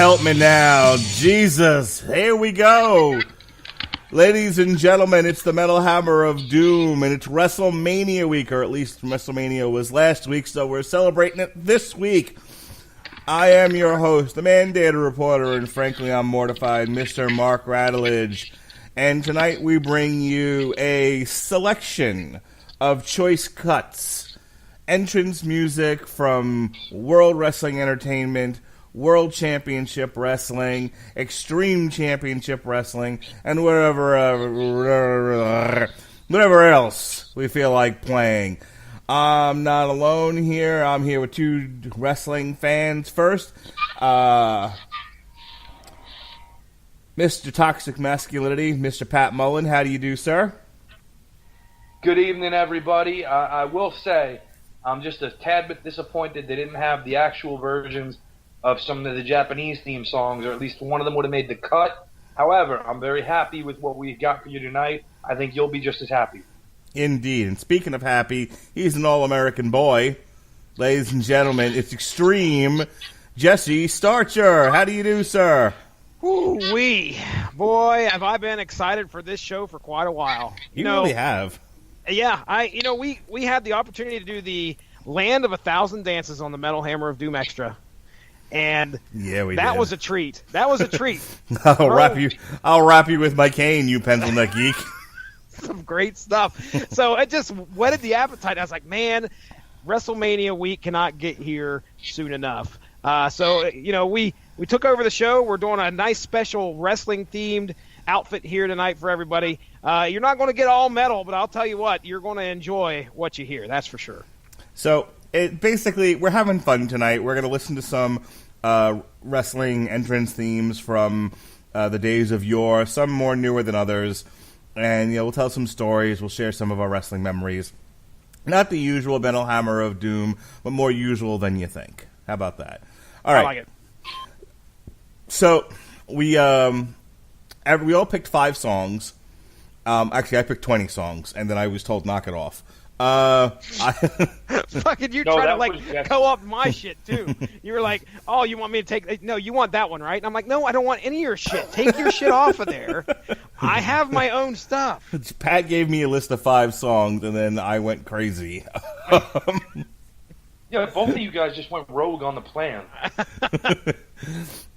help me now. Jesus, here we go. Ladies and gentlemen, it's the Metal Hammer of Doom, and it's WrestleMania week, or at least WrestleMania was last week, so we're celebrating it this week. I am your host, the mandated reporter, and frankly, I'm mortified, Mr. Mark Radulich. And tonight we bring you a selection of choice cuts, entrance music from World Wrestling Entertainment, World Championship Wrestling, Extreme Championship Wrestling, and whatever else we feel like playing. I'm not alone here. I'm here with two wrestling fans. First, Mr. Toxic Masculinity, Mr. Pat Mullin. How do you do, sir? Good evening, everybody. I will say I'm just a tad bit disappointed they didn't have the actual versions of some of the Japanese theme songs, or at least one of them would have made the cut. However, I'm very happy with what we got for you tonight. I think you'll be just as happy. Indeed. And speaking of happy, he's an all-American boy. Ladies and gentlemen, it's Extreme Jesse Starcher. How do you do, sir? Ooh-wee. Boy, have I been excited for this show for quite a while. You really have. Yeah, we had the opportunity to do the Land of 1,000 Dances on the Metal Hammer of Doom Extra. And that was a treat. That was a treat. I'll wrap you with my cane, you pencil neck geek. Some great stuff. So it just whetted the appetite. I was like, man, WrestleMania week cannot get here soon enough. We took over the show. We're doing a nice special wrestling themed outfit here tonight for everybody. You're not going to get all metal, but I'll tell you what, you're going to enjoy what you hear. That's for sure. So basically, we're having fun tonight. We're going to listen to some wrestling entrance themes from the days of yore, some more newer than others. And we'll tell some stories. We'll share some of our wrestling memories. Not the usual Metal Hammer of Doom, but more usual than you think. How about that? All right. I like it. So we all picked 5 songs. Actually, I picked 20 songs, and then I was told knock it off. Fucking you try to co-opt my shit too. You were like, "Oh, you want me to take? No, you want that one, right?" And I'm like, "No, I don't want any of your shit. Take your shit off of there. I have my own stuff." Pat gave me a list of 5 songs, and then I went crazy. Yeah, both of you guys just went rogue on the plan.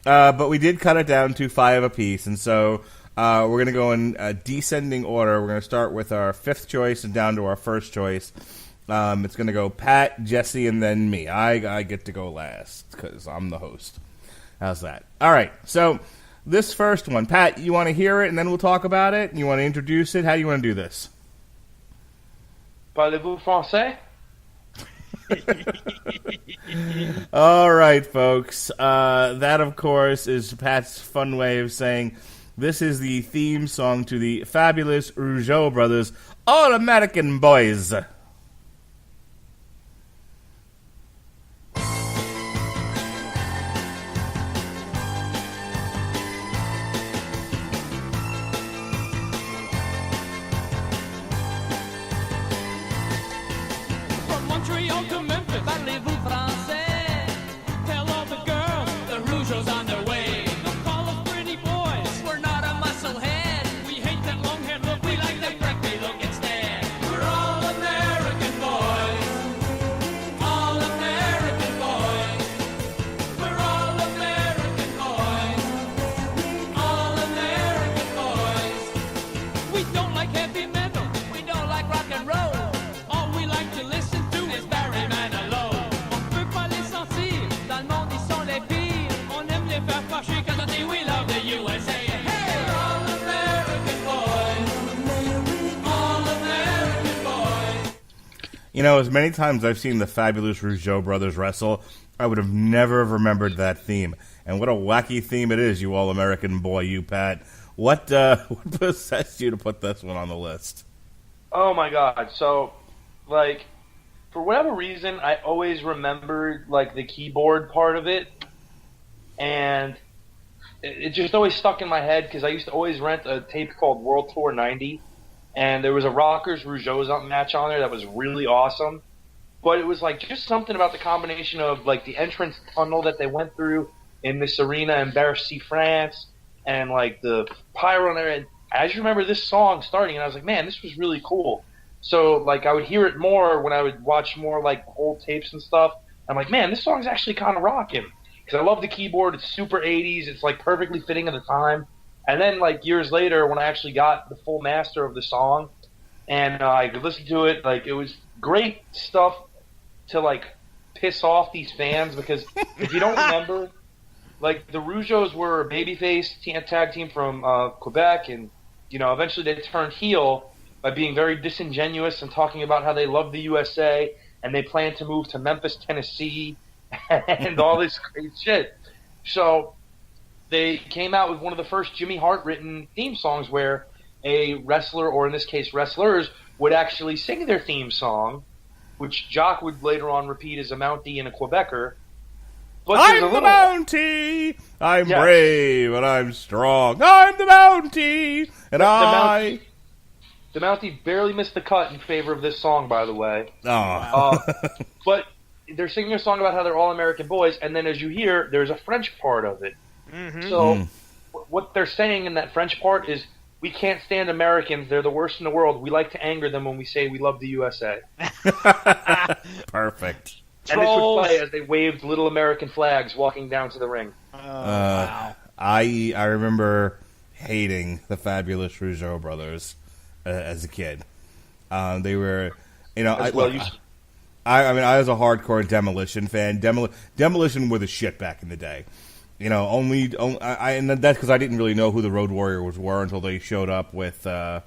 But we did cut it down to 5 apiece, and so we're going to go in descending order. We're going to start with our 5th choice and down to our 1st choice. It's going to go Pat, Jesse, and then me. I get to go last because I'm the host. How's that? All right, so this first one. Pat, you want to hear it, and then we'll talk about it? You want to introduce it? How do you want to do this? Parlez-vous français? All right, folks. That, of course, is Pat's fun way of saying this is the theme song to the fabulous Rougeau Brothers, All-American Boys. As many times I've seen the fabulous Rougeau brothers wrestle, I would have never remembered that theme. And what a wacky theme it is, you all-American boy, you, Pat. What possessed you to put this one on the list? Oh, my God. So, for whatever reason, I always remembered, the keyboard part of it. And it just always stuck in my head because I used to always rent a tape called World Tour 90. And there was a Rockers Rougeau match on there that was really awesome. But it was just something about the combination of the entrance tunnel that they went through, in this arena in Bercy, France, and like the pyro and everything. I just remember this song starting, and I was like, man, this was really cool. So like I would hear it more when I would watch more like old tapes and stuff. I'm like, man, this song's actually kind of rocking. Because I love the keyboard. It's super 80s. It's like perfectly fitting at the time. And then like years later, when I actually got the full master of the song, and I could listen to it, like it was great stuff to like piss off these fans. Because if you don't remember, like the Rougeaus were a babyface tag team from Quebec, and eventually they turned heel by being very disingenuous and talking about how they love the USA and they plan to move to Memphis, Tennessee, and all this great shit. So they came out with one of the first Jimmy Hart written theme songs where a wrestler, or in this case wrestlers, would actually sing their theme song, which Jock would later on repeat as a Mountie and a Quebecer. But I'm the Mountie, I'm brave and I'm strong. I'm the Mountie, and The Mountie barely missed the cut in favor of this song, by the way. Oh. But they're singing a song about how they're all American boys, and then as you hear, there's a French part of it. Mm-hmm. So what they're saying in that French part is, we can't stand Americans. They're the worst in the world. We like to anger them when we say we love the USA. Perfect. And this would play as they waved little American flags walking down to the ring. Wow. I remember hating the Fabulous Rougeau brothers as a kid. They were, I was a hardcore Demolition fan. Demolition were the shit back in the day. And that's because I didn't really know who the Road Warriors were until they showed up with, their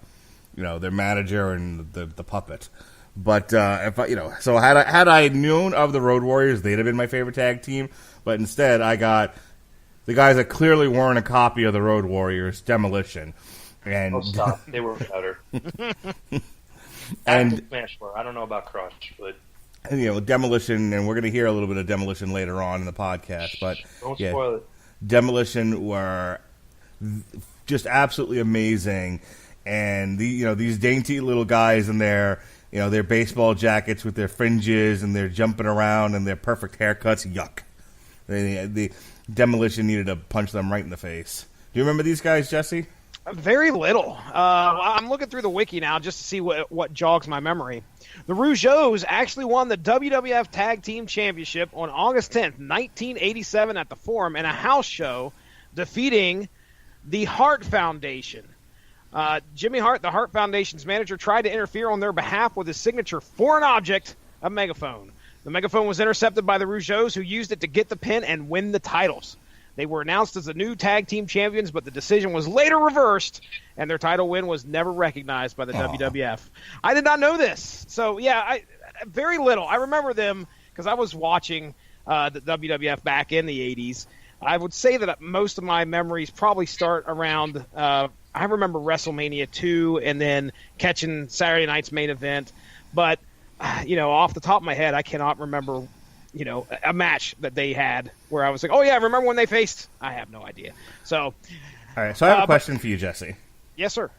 manager and the puppet. But so had I known of the Road Warriors, they'd have been my favorite tag team. But instead, I got the guys that clearly weren't a copy of the Road Warriors, Demolition. And stop! They were better. And Smash Bar. I don't know about Crush, but Demolition, and we're going to hear a little bit of Demolition later on in the podcast. But don't spoil it. Demolition were just absolutely amazing, and these dainty little guys in their baseball jackets with their fringes and they're jumping around and their perfect haircuts. Yuck! The Demolition needed to punch them right in the face. Do you remember these guys, Jesse? Very little. I'm looking through the wiki now just to see what jogs my memory. The Rougeaus actually won the WWF Tag Team Championship on August 10th, 1987 at the Forum in a house show, defeating the Hart Foundation. Jimmy Hart, the Hart Foundation's manager, tried to interfere on their behalf with his signature foreign object, a megaphone. The megaphone was intercepted by the Rougeaus, who used it to get the pin and win the titles. They were announced as the new tag team champions, but the decision was later reversed, and their title win was never recognized by the WWF. I did not know this. So, yeah, very little. I remember them because I was watching the WWF back in the 80s. I would say that most of my memories probably start around I remember WrestleMania 2 and then catching Saturday night's main event. But, off the top of my head, I cannot remember a match that they had where I was like, oh, yeah, remember when they faced? I have no idea. So, all right, so I have a question for you, Jesse. Yes, sir.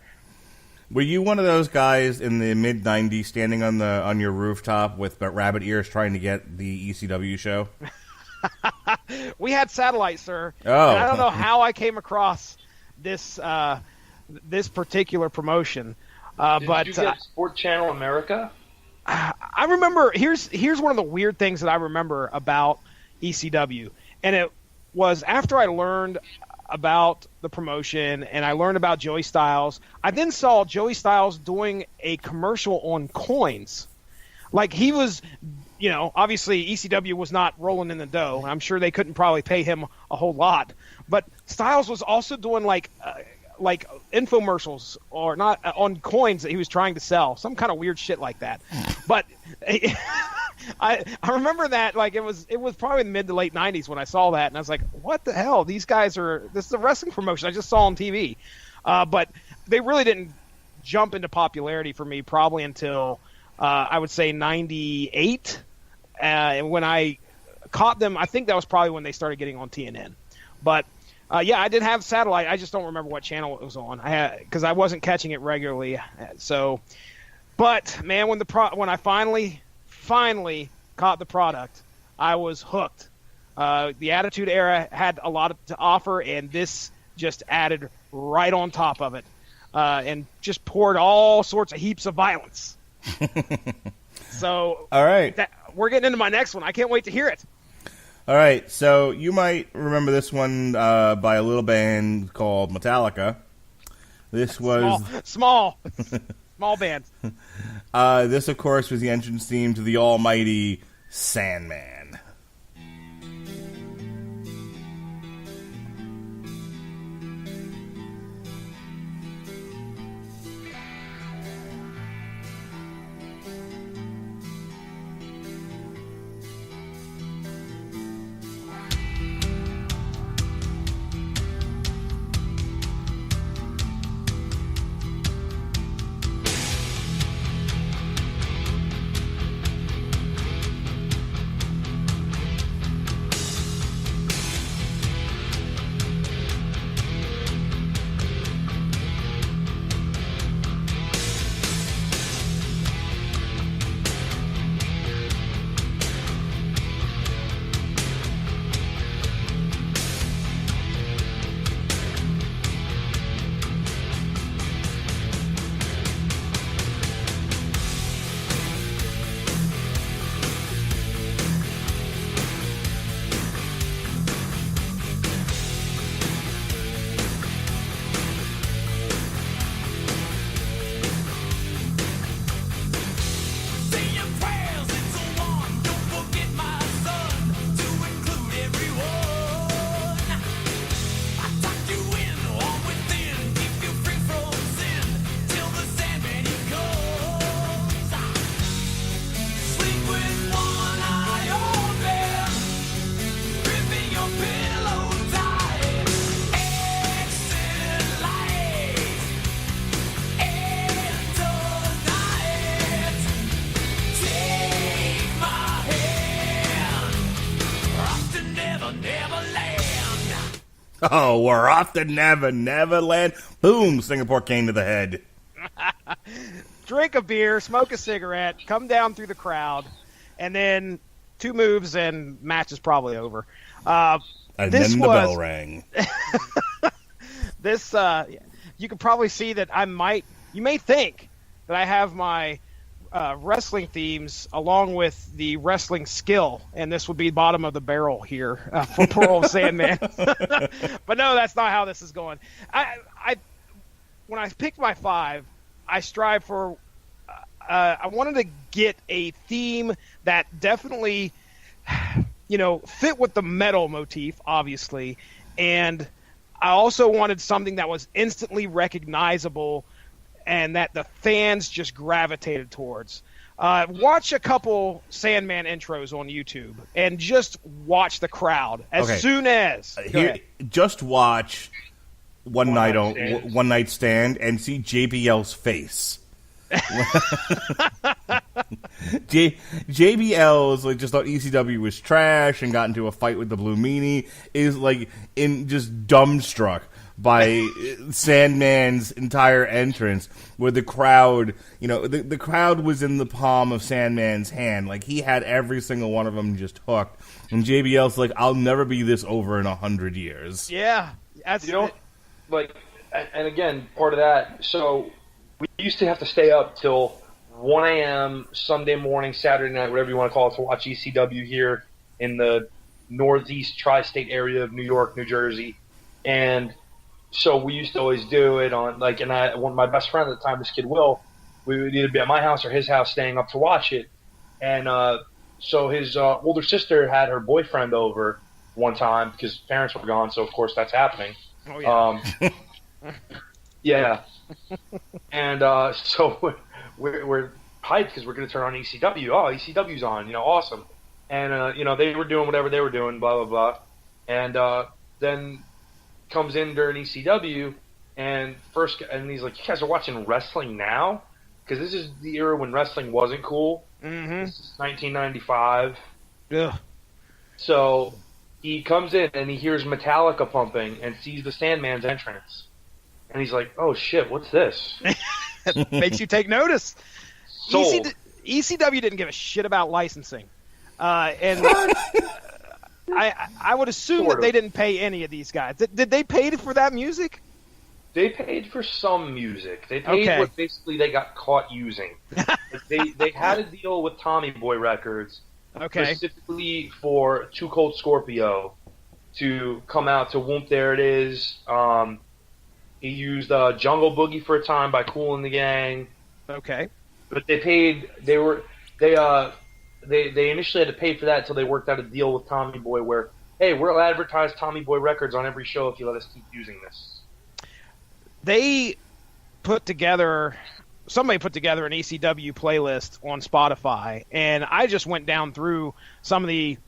Were you one of those guys in the mid-'90s standing on your rooftop with rabbit ears trying to get the ECW show? We had satellite, sir. Oh. And I don't know how I came across this particular promotion. Did you get Sport Channel America? I remember, here's one of the weird things that I remember about ECW, and it was after I learned about the promotion and I learned about Joey Styles, I then saw Joey Styles doing a commercial on coins. Like he was, obviously ECW was not rolling in the dough. I'm sure they couldn't probably pay him a whole lot, but Styles was also doing like infomercials or not on coins that he was trying to sell, some kind of weird shit like that. But I remember that it was probably in the mid to late 90s when I saw that, and I was like, what the hell? These guys this is a wrestling promotion I just saw on TV. But they really didn't jump into popularity for me probably until I would say 98. When I caught them, I think that was probably when they started getting on TNN. But yeah, I did have satellite. I just don't remember what channel it was on. Because I wasn't catching it regularly. So, but man, when I finally caught the product, I was hooked. The Attitude Era had a lot to offer, and this just added right on top of it, and just poured all sorts of heaps of violence. So, all right, we're getting into my next one. I can't wait to hear it. All right, so you might remember this one by a little band called Metallica. This was small band. This, of course, was the entrance theme to the almighty Sandman. Oh, we're off to Neverland. Boom, Singapore cane to the head. Drink a beer, smoke a cigarette, come down through the crowd, and then 2 moves and match is probably over. And then the bell rang. This, you can probably see that you may think that I have my wrestling themes along with the wrestling skill, and this would be bottom of the barrel here for poor old Sandman. But no, that's not how this is going. When I picked my 5, I strive for I wanted to get a theme that definitely fit with the metal motif, obviously, and I also wanted something that was instantly recognizable and that the fans just gravitated towards. Watch a couple Sandman intros on YouTube and just watch the crowd soon as. Just watch One Night Stand and see JBL's face. JBL is just thought ECW was trash and got into a fight with the Blue Meanie. Is just dumbstruck by Sandman's entire entrance, where the crowd, the crowd was in the palm of Sandman's hand. He had every single one of them just hooked. And JBL's I'll never be this over in 100 years. Yeah. That's and again, part of that, so we used to have to stay up till 1 a.m. Sunday morning, Saturday night, whatever you want to call it, to watch ECW here in the northeast tri-state area of New York, New Jersey. And so we used to always do it on, my best friend at the time, this kid Will, we would either be at my house or his house staying up to watch it. And so his older sister had her boyfriend over one time because parents were gone, so of course that's happening. Oh, yeah. Yeah. And so we're hyped because we're going to turn on ECW. Oh, ECW's on, awesome. And, they were doing whatever they were doing, blah, blah, blah. And then comes in during ECW, and he's like, you guys are watching wrestling now? Because this is the era when wrestling wasn't cool. Mm-hmm. This is 1995. Yeah. So he comes in and he hears Metallica pumping and sees the Sandman's entrance. And he's like, oh shit, what's this? It makes you take notice. Sold. ECW didn't give a shit about licensing. And I would assume Sort that they of. didn't pay any of these guys. Did they pay for that music? They paid for some music. They paid Okay. what basically they got caught using. they had a deal with Tommy Boy Records Okay. specifically for Too Cold Scorpio to come out to Whoomp There It Is. He used Jungle Boogie for a time by Kool and the Gang. Okay. But they paid. They initially had to pay for that until they worked out a deal with Tommy Boy where, hey, we'll advertise Tommy Boy Records on every show if you let us keep using this. Somebody put together an ECW playlist on Spotify, and I just went down through some of the,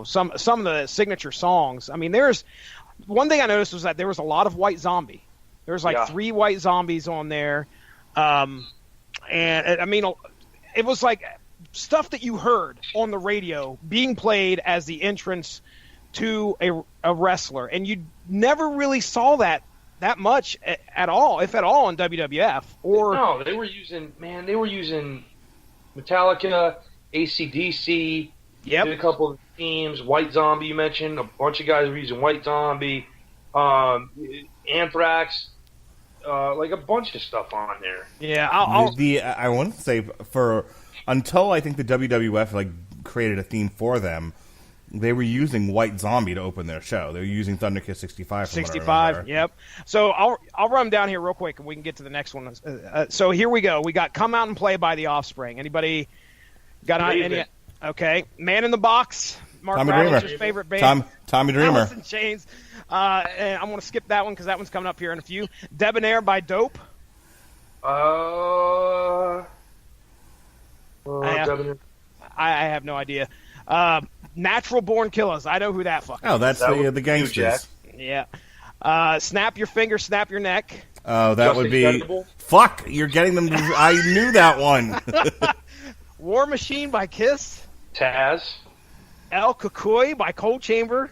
some of the signature songs. I mean, there's one thing I noticed was that there was a lot of White Zombie. There was like 3 White Zombies on there, and I mean, it was like stuff that you heard on the radio being played as the entrance to a wrestler, and you never really saw that much at all, if at all, in WWF. Or no, they were using Metallica, AC/DC. Yep. Did a couple of teams. White Zombie, you mentioned. A bunch of guys were using White Zombie. Anthrax. Like a bunch of stuff on there. Yeah, I want to say until I think the WWF created a theme for them, they were using White Zombie to open their show. They were using Thunderkiss 65. 65, yep. So I'll run them down here real quick, and we can get to the next one. So here we go. We got Come Out and Play by The Offspring. Anybody got any? Okay. Man in the Box, Mark Radulich's favorite band. Tommy Dreamer. Alice in Chains. And I'm going to skip that one because that one's coming up here in a few. Debonair by Dope. Debonair. I have no idea. Natural Born Killers. I know who that fucking Oh, that's that the Gangsters. Yeah. Snap Your Finger, Snap Your Neck. Oh, that Just would be... Incredible. Fuck, you're getting them... I knew that one. War Machine by Kiss. Taz. El Cucuy by Cold Chamber.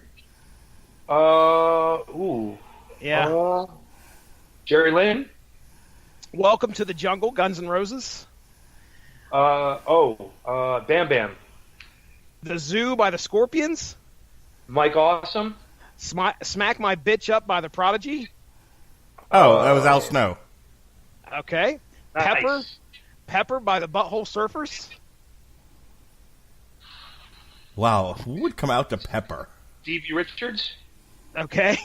Yeah. Jerry Lynn. Welcome to the Jungle, Guns N' Roses. Bam Bam. The Zoo by the Scorpions. Mike Awesome. Smack My Bitch Up by the Prodigy. Oh, that was Al Snow. Okay. Nice. Pepper by the Butthole Surfers. Wow, who would come out to Pepper? Stevie Richards. Okay.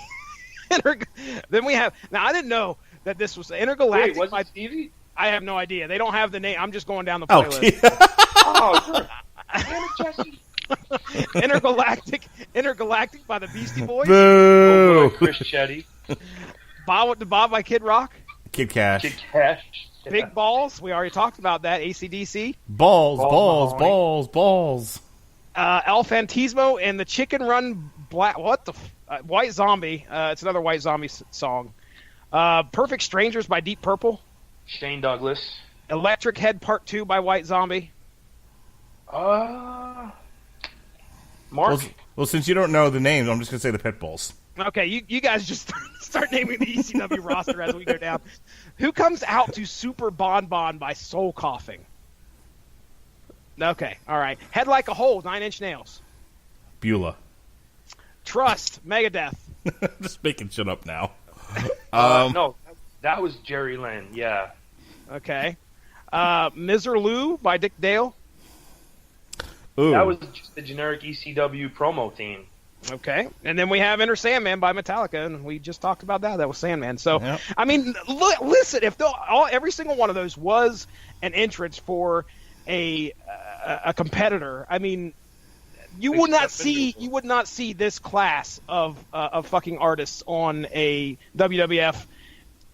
Then we have... Now, I didn't know that this was Intergalactic. Wait, was it Stevie? I have no idea. They don't have the name. I'm just going down the Oh, playlist. Oh, sure. Damn it, Jesse. Intergalactic by the Beastie Boys. Boo! Chris Chetty. Bob by Kid Rock. Kid Cash. Kid Cash. Big Balls. We already talked about that. AC/DC. Balls. El Fantismo and the Chicken Run White Zombie. It's another White Zombie song. Perfect Strangers by Deep Purple. Shane Douglas. Electric Head Part 2 by White Zombie. Mark. Well, since you don't know the names, I'm just going to say the Pitbulls. Okay, you guys just start naming the ECW roster as we go down. Who comes out to Super Bon Bon by Soul Coughing? Okay, all right. Head Like a Hole, 9 Inch Nails. Beulah. Trust, Megadeth. Just making shit up now. No, that was Jerry Lynn, yeah. Okay. Miserlou by Dick Dale. Ooh. That was just the generic ECW promo theme. Okay. And then we have Enter Sandman by Metallica, and we just talked about that. That was Sandman. So, Yep. I mean, listen, if every single one of those was an entrance for a competitor, I mean, you would not see this class of fucking artists on a WWF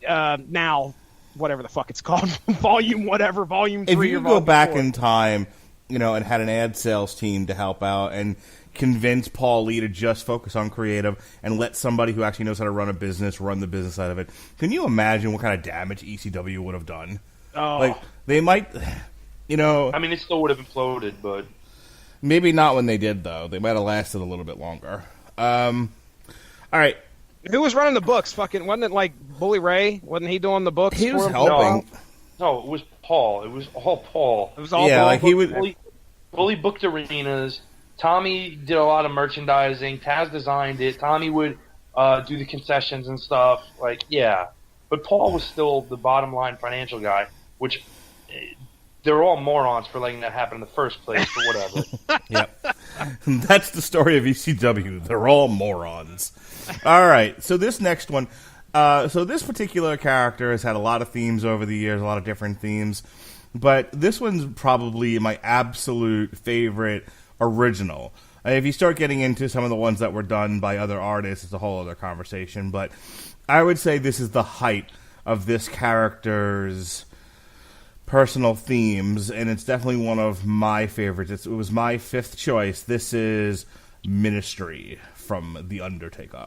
now, whatever the fuck it's called, volume 3 If or volume you go back 4. in time, and had an ad sales team to help out and convince Paul Lee to just focus on creative and let somebody who actually knows how to run a business run the business side of it, can you imagine what kind of damage ECW would have done? Oh. Like, they might, I mean, it still would have imploded, but... Maybe not when they did, though. They might have lasted a little bit longer. All right. Who was running the books? Fucking wasn't it like Bully Ray? Wasn't he doing the books? He was for him? helping. No, it was Paul. It was all Paul. It was all Yeah, Paul. like he would... Bully booked arenas. Tommy did a lot of merchandising. Taz designed it. Tommy would do the concessions and stuff. Like, yeah. But Paul was still the bottom line financial guy, which they're all morons for letting that happen in the first place, but whatever. Yep. That's the story of ECW. They're all morons. All right. So this next one. So this particular character has had a lot of themes over the years, a lot of different themes. But this one's probably my absolute favorite original. If you start getting into some of the ones that were done by other artists, it's a whole other conversation. But I would say this is the height of this character's personal themes, and it's definitely one of my favorites. It was my fifth choice. This is Ministry from The Undertaker.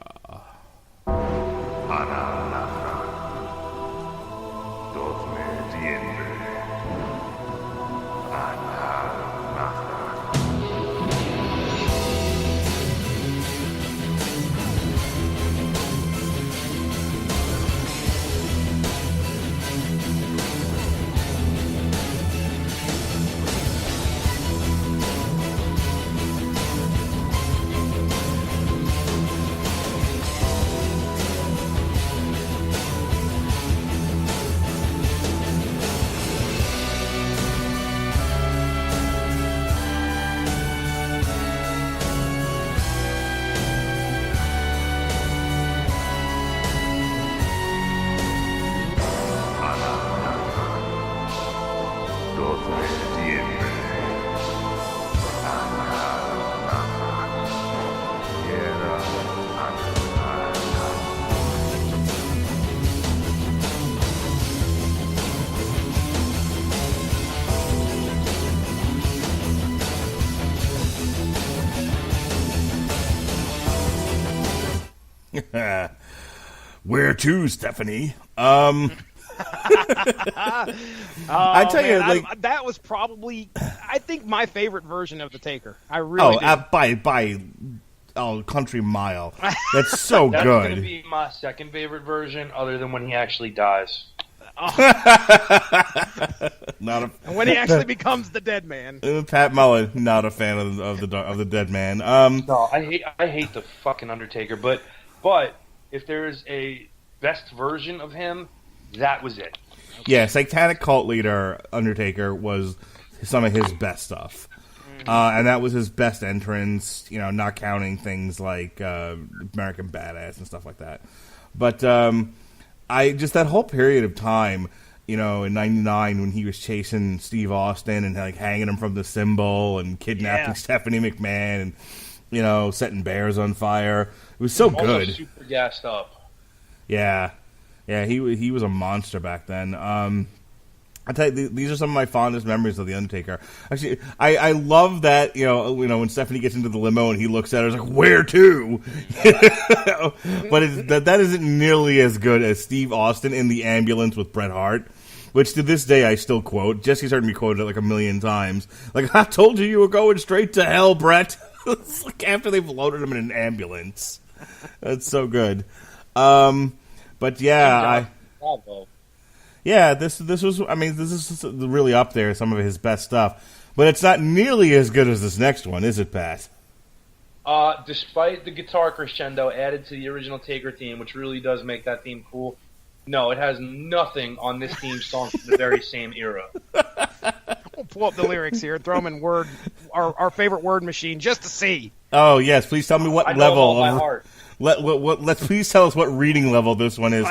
Where to, Stephanie? I tell you, like that was probably, I think, my favorite version of the Taker. I really by country mile. That's so That's good. That's gonna be my second favorite version, other than when he actually dies. Not a, and when he actually becomes the dead man. Pat Mullin, not a fan of the dead man. No, I hate the fucking Undertaker, but if there is a best version of him, that was it. Yeah, Satanic Cult Leader Undertaker was some of his best stuff. And that was his best entrance, not counting things like American Badass and stuff like that. But I just that whole period of time, in '99 when he was chasing Steve Austin and like hanging him from the cymbal and kidnapping Stephanie McMahon and setting bears on fire. It was so good. Super gassed up. Yeah, he was a monster back then. I tell you, these are some of my fondest memories of the Undertaker. Actually, I love that when Stephanie gets into the limo and he looks at her, it's like, where to? But that isn't nearly as good as Steve Austin in the ambulance with Bret Hart, which to this day I still quote. Jesse's heard me quote it like a million times. Like, I told you were going straight to hell, Bret. It's like after they've loaded him in an ambulance. That's so good. But yeah, this is really up there, some of his best stuff. But it's not nearly as good as this next one, is it, Pat? Despite the guitar crescendo added to the original Taker theme, which really does make that theme cool, no, it has nothing on this theme song from the very same era. We'll pull up the lyrics here, throw them in our favorite word machine, just to see. Oh, yes, please tell me what I know level. them all by heart. Let's please tell us what reading level this one is.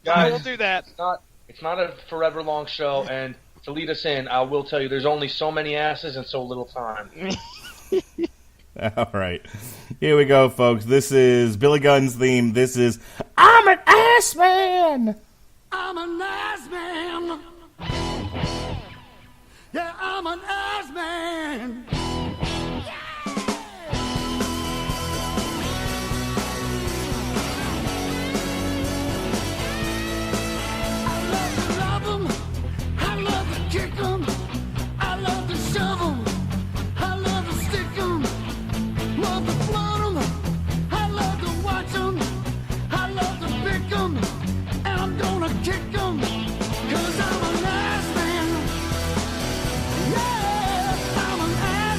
Guys, we'll do that. It's not a forever long show, and to lead us in, I will tell you there's only so many asses and so little time. All right. Here we go, folks. This is Billy Gunn's theme. This is I'm an Ass Man! I'm an ass man! Yeah, I'm an ass man! Kick 'em, I love to shove 'em, I love to stick 'em, love to float 'em, I love to watch 'em, I love to pick 'em, and I'm gonna kick 'em, 'cause I'm an ass man. Yeah, I'm an ass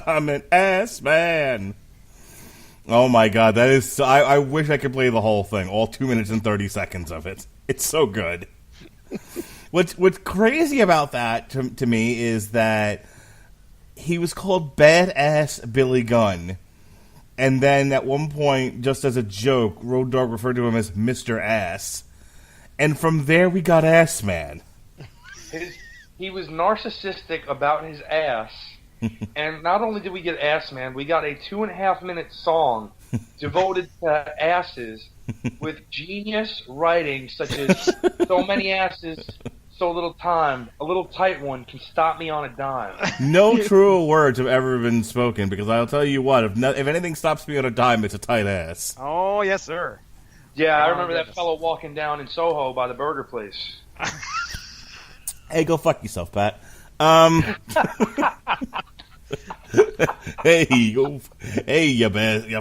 I'm an ass man. Oh my god, that is. I wish I could play the whole thing, all 2 minutes and 30 seconds of it. It's so good. What's crazy about that to me is that he was called Badass Billy Gunn, and then at one point, just as a joke, Road Dogg referred to him as Mr. Ass, and from there we got Ass Man. He was narcissistic about his ass, and not only did we get Ass Man, we got a 2.5-minute song devoted to asses with genius writing such as "So many asses, so little time, a little tight one can stop me on a dime." No truer words have ever been spoken, because I'll tell you what, if anything stops me on a dime, it's a tight ass. Oh, yes, sir. Yeah, I remember that fellow walking down in Soho by the burger place. Hey, go fuck yourself, Pat. Hey, you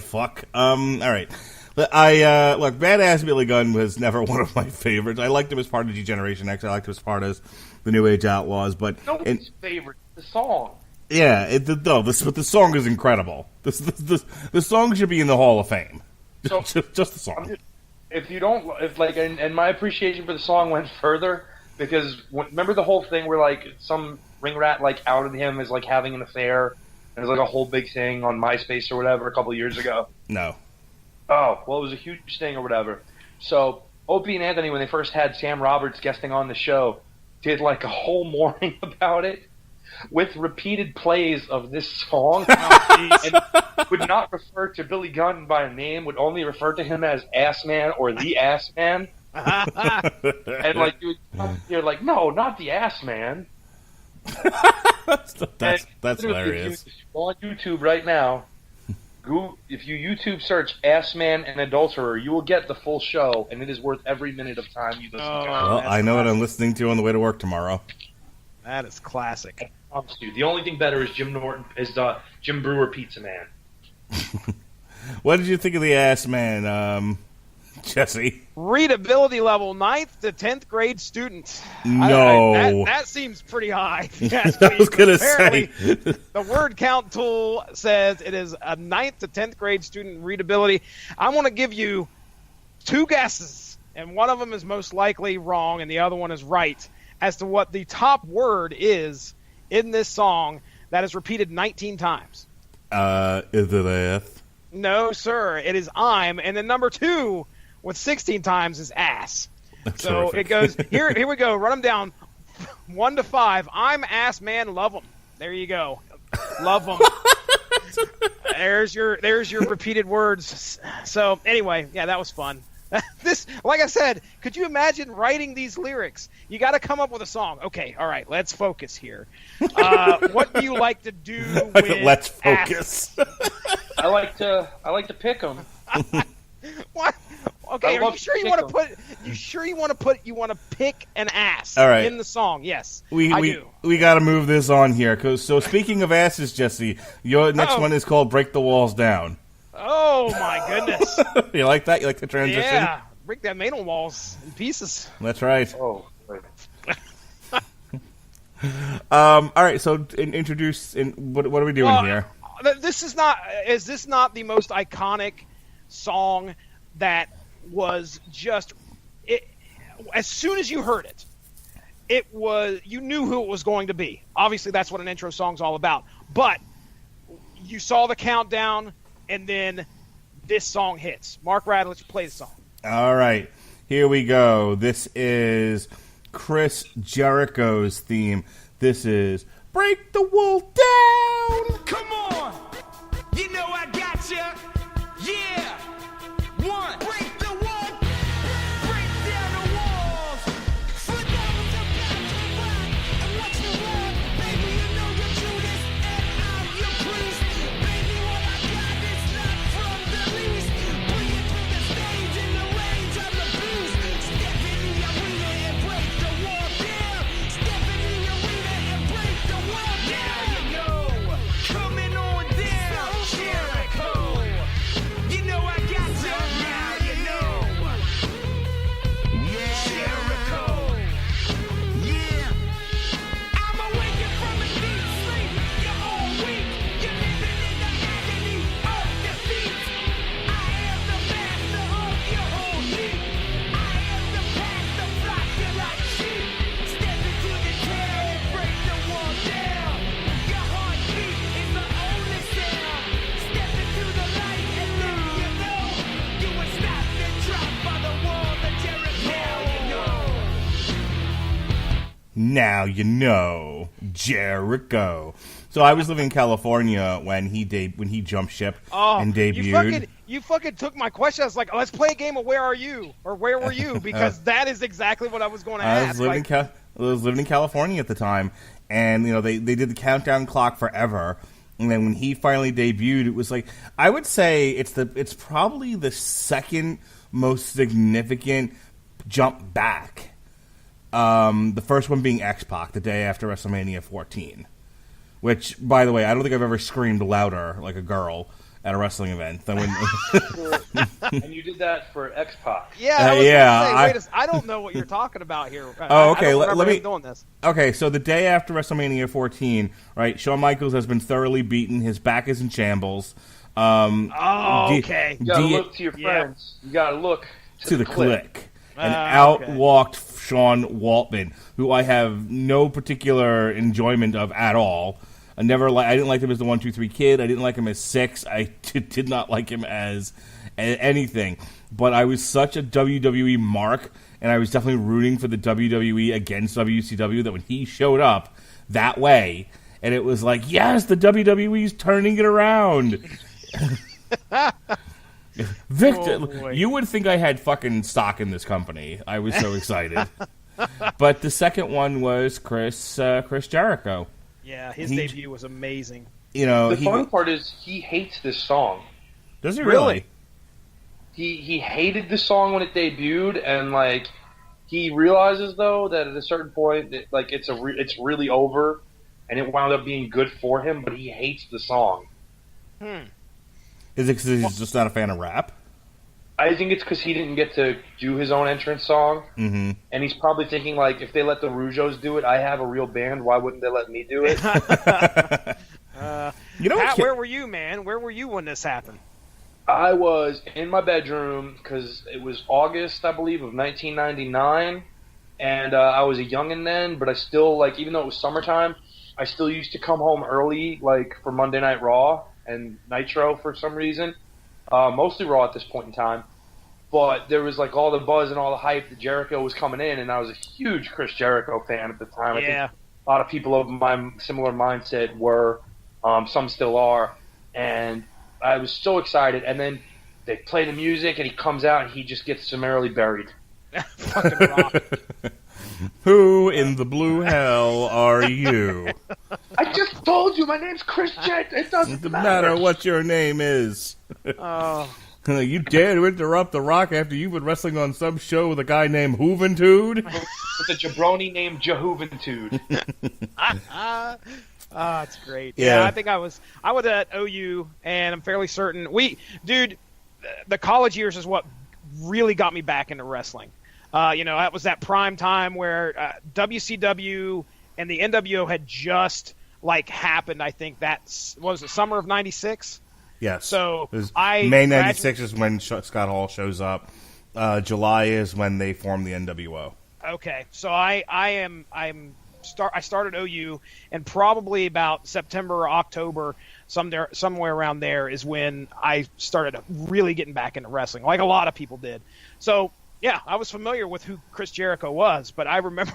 fuck. All right. Look, Badass Billy Gunn was never one of my favorites. I liked him as part of G-Generation X. I liked him as part of the New Age Outlaws, but Nobody's favorite, the song. Yeah, but the song is incredible. The song should be in the Hall of Fame. So, just the song. And my appreciation for the song went further, because remember the whole thing where like some ring rat like outed him as like having an affair, and it was like a whole big thing on MySpace or whatever a couple of years ago. No. Oh, well, it was a huge thing or whatever. So Opie and Anthony, when they first had Sam Roberts guesting on the show, did like a whole morning about it with repeated plays of this song, and would not refer to Billy Gunn by name, would only refer to him as Ass Man or the Ass Man. And like you're like, no, not the Ass Man. that's hilarious. If you go on YouTube right now, if you YouTube search Ass Man and Adulterer, you will get the full show, and it is worth every minute of time you listen to it. Well, I know what I'm listening to on the way to work tomorrow. That is classic. I promise you. The only thing better is Jim Brewer Pizza Man. What did you think of the Ass Man, Jesse? Readability level 9th to 10th grade student. No. That seems pretty high. I was going to say. The word count tool says it is a 9th to 10th grade student readability. I want to give you 2 guesses, and one of them is most likely wrong, and the other one is right, as to what the top word is in this song that is repeated 19 times. Is it ass? No, sir. It is I'm, and then number 2 with 16 times is ass. That's so terrific. it goes, here we go. Run them down 1 to 5. I'm ass man, love them. There you go. Love them. There's your repeated words. So anyway, yeah, that was fun. This, like I said, could you imagine writing these lyrics? You got to come up with a song. Okay, all right, let's focus here. What do you like to do with Let's focus. I like to pick them. What? Okay, are you sure you want to put? You want to pick an ass All right. in the song? Yes, I do. We got to move this on here. So speaking of asses, Jesse, your next one is called "Break the Walls Down." Oh my goodness! You like that? You like the transition? Yeah, break that mantle walls in pieces. That's right. Oh, right. All right. So introduce. What are we doing here? This is not. Is this not the most iconic song that was just? As soon as you heard it, you knew who it was going to be. Obviously, that's what an intro song's all about. But you saw the countdown, and then this song hits. Mark Radulich, play the song. All right. Here we go. This is Chris Jericho's theme. This is "Break the Wall Down." Come on, you know I gotcha. Yeah, 1. Break the wall, break down the walls. For those about to rock and what you want, baby, you know you're Judas and I'm your priest. Baby, what I got is not from the least. Bring it to the stage in the range of the beast. Step in the arena and break the wall down. Step in the arena and break the wall down. You know Now you know, Jericho. So I was living in California when he jumped ship and debuted. You fucking took my question. I was like, let's play a game of Where Are You? Or Where Were You? Because that is exactly what I was going to ask. I was living in California at the time, and they did the countdown clock forever. And then when he finally debuted, it was like, I would say it's probably the second most significant jump back. The first one being X-Pac, the day after WrestleMania 14. Which, by the way, I don't think I've ever screamed louder like a girl at a wrestling event than when. And you did that for X-Pac. Yeah, I don't know what you're talking about here. Oh, okay. Let me doing this. Okay, so the day after WrestleMania 14, right? Shawn Michaels has been thoroughly beaten. His back is in shambles. Okay. You gotta look to your friends. You gotta look to the click. And out walked Sean Waltman, who I have no particular enjoyment of at all. I didn't like him as the 1-2-3 Kid. I didn't like him as Six. I did not like him as anything. But I was such a WWE mark, and I was definitely rooting for the WWE against WCW, that when he showed up that way, and it was like, yes, the WWE's turning it around. Victor, you would think I had fucking stock in this company. I was so excited. But the second one was Chris Jericho. Yeah, his debut was amazing. The fun part is he hates this song. Does he really? He hated the song when it debuted, and he realizes though that at a certain point that, it's really over, and it wound up being good for him. But he hates the song. Is it because he's just not a fan of rap? I think it's because he didn't get to do his own entrance song, and he's probably thinking if they let the Rougeos do it, I have a real band. Why wouldn't they let me do it? Pat, where were you, man? Where were you when this happened? I was in my bedroom because it was August, I believe, of 1999, and I was a youngin' then. But I still even though it was summertime, I still used to come home early, for Monday Night Raw and Nitro for some reason. Mostly Raw at this point in time. But there was all the buzz and all the hype that Jericho was coming in, and I was a huge Chris Jericho fan at the time. I think a lot of people of my similar mindset were, some still are, and I was so excited. And then they play the music, and he comes out, and he just gets summarily buried. Fucking rock. Who in the blue hell are you? I just told you my name's Chris Jet. It doesn't matter what your name is. Oh. You dare to interrupt The Rock after you've been wrestling on some show with a guy named Juventude? With a jabroni named Jehuventude. It's great. Yeah, I think I was at OU, and I'm fairly certain the college years is what really got me back into wrestling. That was that prime time where WCW and the NWO had just happened. I think was the summer of '96. Yes. So May '96 is when Scott Hall shows up. July is when they form the NWO. Okay, so I started OU, and probably about September or October, somewhere around there, is when I started really getting back into wrestling, like a lot of people did. So yeah, I was familiar with who Chris Jericho was, but I remember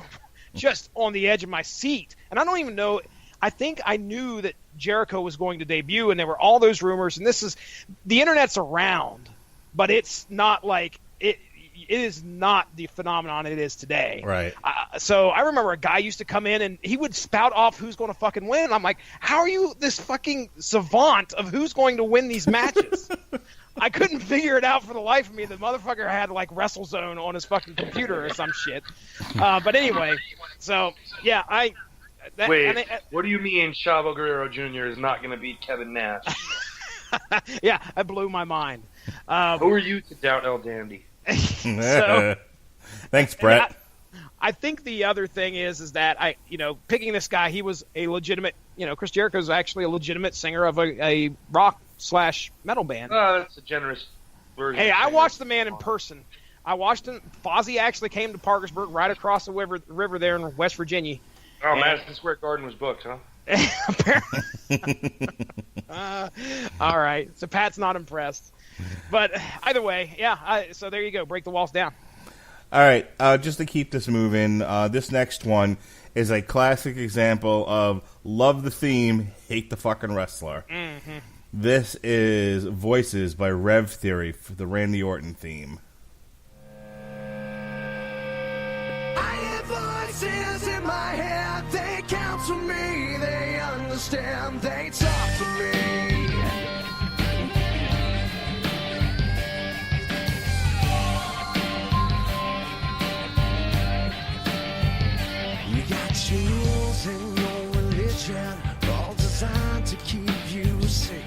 just on the edge of my seat, and I don't even know. I think I knew that Jericho was going to debut, and there were all those rumors. And the internet's around, but it's not it is not the phenomenon it is today. Right. So I remember a guy used to come in, and he would spout off who's going to fucking win. I'm like, how are you this fucking savant of who's going to win these matches? I couldn't figure it out for the life of me. The motherfucker had WrestleZone on his fucking computer or some shit. But anyway, so yeah, what do you mean Chavo Guerrero Jr. is not going to beat Kevin Nash? Yeah, that blew my mind. Who are you to doubt El Dandy? So, thanks, Brett. I think the other thing is that picking this guy, he was a legitimate, Chris Jericho is actually a legitimate singer of a rock/metal band. That's a generous version. Hey, I watched the man in person. I watched him. Fozzy actually came to Parkersburg, right across the river there in West Virginia. Oh, Madison Square Garden was booked, huh? Apparently. All right. So Pat's not impressed. But either way, yeah. So there you go. Break the walls down. All right. Just to keep this moving, this next one is a classic example of love the theme, hate the fucking wrestler. Mm-hmm. This is Voices by Rev Theory for the Randy Orton theme. I hear voices in my head, they counsel me, they understand, they talk to me. You got your rules and your religion, all designed to keep you safe.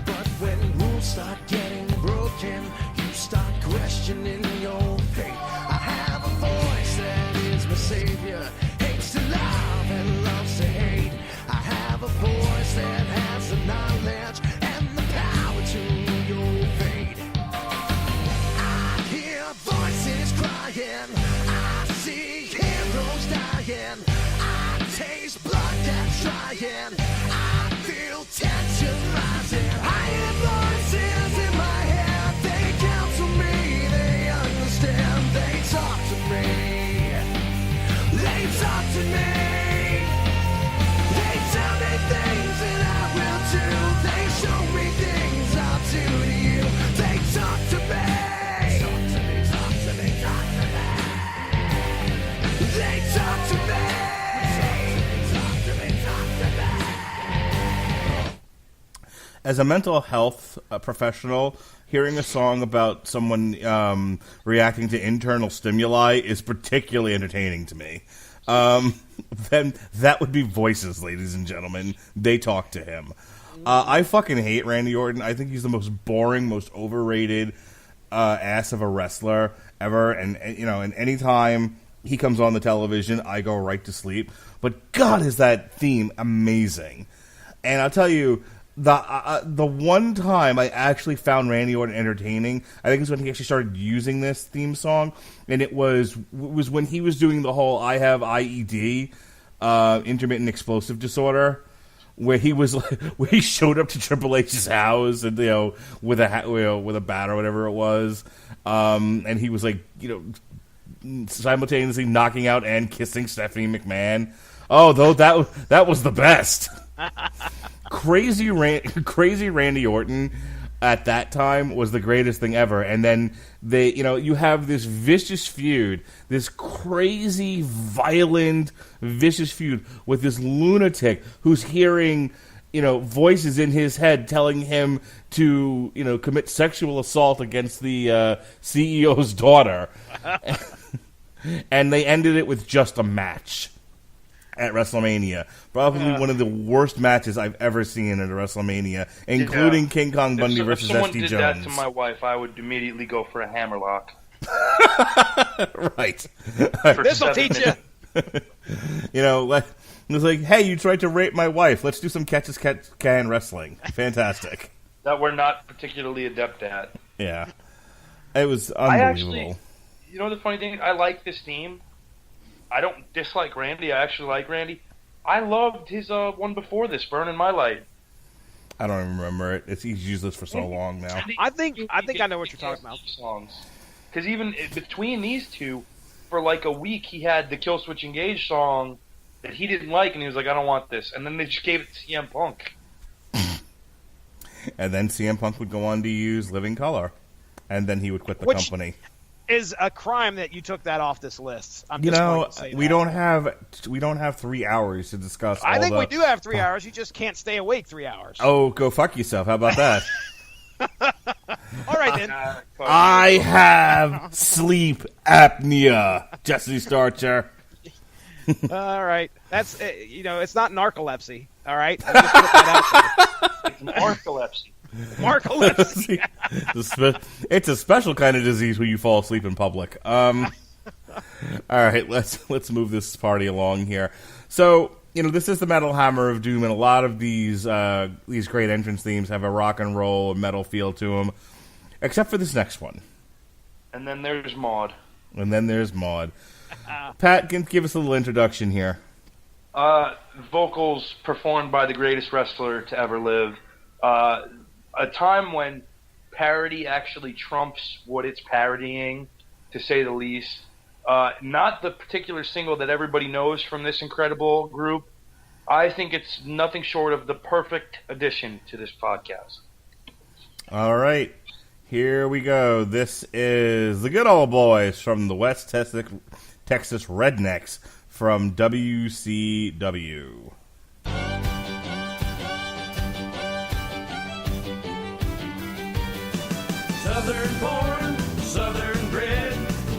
But when rules start getting broken, you start questioning your faith. I have a voice that is my savior, hates to love and loves to hate. I have a voice that has the knowledge and the power to your fate. I hear voices crying, I see heroes dying, I taste blood that's drying, I feel tension rising. I hear voices in my head, they counsel me, they understand, they talk to me. They talk to me. They tell me things that I will do. They show me things I'll do to you. They talk to me. Talk to me, talk to me, talk to me. They talk to me. Talk to me, talk to me. As a mental health professional, hearing a song about someone reacting to internal stimuli is particularly entertaining to me. Then that would be Voices, ladies and gentlemen. They talk to him. I fucking hate Randy Orton. I think he's the most boring, most overrated ass of a wrestler ever. And any time he comes on the television, I go right to sleep. But God, is that theme amazing. And I'll tell you, the one time I actually found Randy Orton entertaining, I think is when he actually started using this theme song, and it was when he was doing the whole "I have IED," intermittent explosive disorder, where he showed up to Triple H's house and with a bat or whatever it was, and he was simultaneously knocking out and kissing Stephanie McMahon. Oh, though that was the best. Crazy Randy Orton at that time was the greatest thing ever. And then you have this vicious feud, this crazy, violent, vicious feud with this lunatic who's hearing, voices in his head telling him to, commit sexual assault against the CEO's daughter. And they ended it with just a match at WrestleMania. Probably one of the worst matches I've ever seen at a WrestleMania, including King Kong Bundy versus someone SD did Jones. that to my wife, I would immediately go for a hammerlock. Right. This'll teach you. It's like, hey, you tried to rape my wife. Let's do some catch-as-can wrestling. Fantastic. That we're not particularly adept at. Yeah. It was unbelievable. The funny thing? I like this theme. I don't dislike Randy. I actually like Randy. I loved his one before this, Burning My Light. I don't even remember it. He's used this for so long now. I think I know what you're talking about. Because even between these two, for like a week, he had the Kill Switch Engage song that he didn't like, and he was like, I don't want this. And then they just gave it to CM Punk. And then CM Punk would go on to use Living Color. And then he would quit the company. Is a crime that you took that off this list. We don't have 3 hours to discuss. I think we do have 3 hours. You just can't stay awake 3 hours. Oh, go fuck yourself. How about that? All right then. I have sleep apnea, Jesse Starcher. All right, that's it's not narcolepsy. All right, I'll just put that out there. It's narcolepsy. Narcolepsy. It's a special kind of disease when you fall asleep in public. All right, let's move this party along here. So, this is the Metal Hammer of Doom, and a lot of these great entrance themes have a rock and roll and metal feel to them, except for this next one. And then there's Maud. Pat, give us a little introduction here. Vocals performed by the greatest wrestler to ever live. A time when parody actually trumps what it's parodying, to say the least. Not the particular single that everybody knows from this incredible group. I think it's nothing short of the perfect addition to this podcast. All right. Here we go. This is the Good Old Boys from the West Texas Rednecks from WCW. Southern born, Southern bred.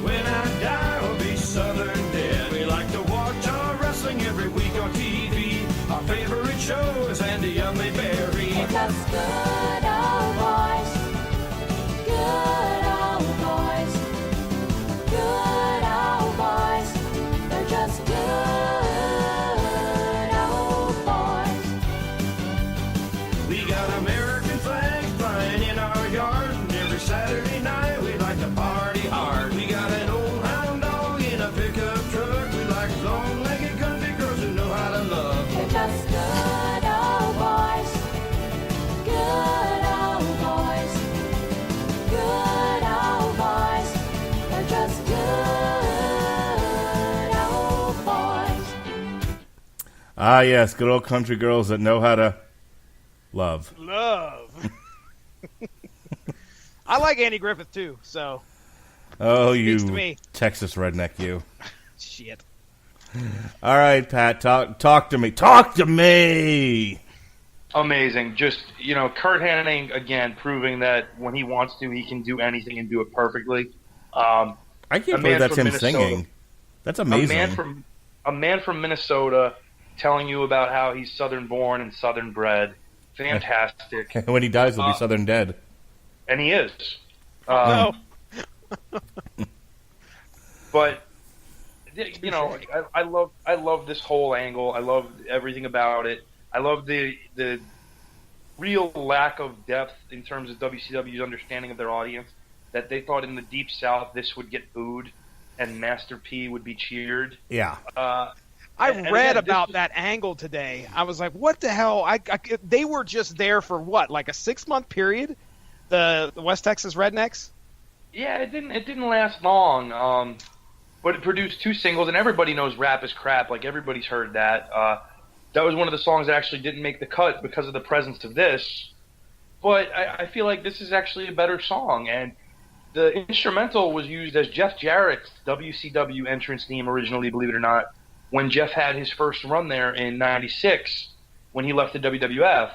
When I die, I'll be Southern dead. We like to watch our wrestling every week on TV. Our favorite show is Andy Youngly Berry. It's us good old boys. Good old boys. Good old boys. They're just good old boys. We got American flags flying in our yard. And every Saturday night, we like to party hard. We got an old hound dog in a pickup truck. We like long-legged country girls who know how to love. They're just good old boys. Good old boys. Good old boys. They're just good old boys. Ah, yes, good old country girls that know how to love. Love. I like Andy Griffith too, so Oh, Speaks you to me. Texas redneck, you. shit. All right, Pat, talk to me. Talk to me. Amazing. Just, Kurt Hennig, again, proving that when he wants to, he can do anything and do it perfectly. I A can't man believe that's from him Minnesota. singing. That's amazing. A man from Minnesota telling you about how he's Southern born and Southern bred. Fantastic. When he dies, he'll be Southern dead. And he is. No. But I love this whole angle. I love everything about it. I love the real lack of depth in terms of WCW's understanding of their audience. That they thought in the Deep South this would get booed and Master P would be cheered. Yeah. I and read again, about that angle today. I was like, what the hell? They were just there for what, like a 6-month period? The West Texas Rednecks? Yeah, it didn't last long. But it produced 2 singles, and everybody knows Rap is Crap. Like, everybody's heard that. That was one of the songs that actually didn't make the cut because of the presence of this. But I feel like this is actually a better song. And the instrumental was used as Jeff Jarrett's WCW entrance theme originally, believe it or not, when Jeff had his first run there in '96 when he left the WWF.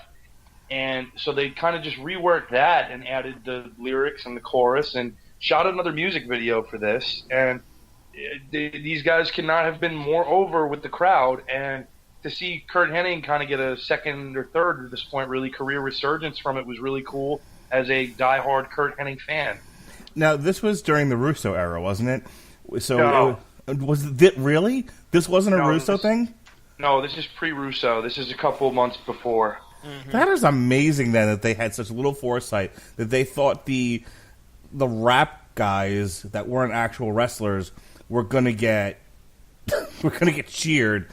And so they kind of just reworked that and added the lyrics and the chorus and shot another music video for this. And these guys could not have been more over with the crowd. And to see Kurt Hennig kind of get a second or third at this point, really career resurgence from it was really cool as a diehard Kurt Hennig fan. Now, this was during the Russo era, wasn't it? So No. Was it really? This wasn't a No, Russo this- thing? No, this is pre-Russo. This is a couple months before. That is amazing, then, that they had such little foresight that they thought the rap guys that weren't actual wrestlers were gonna get cheered,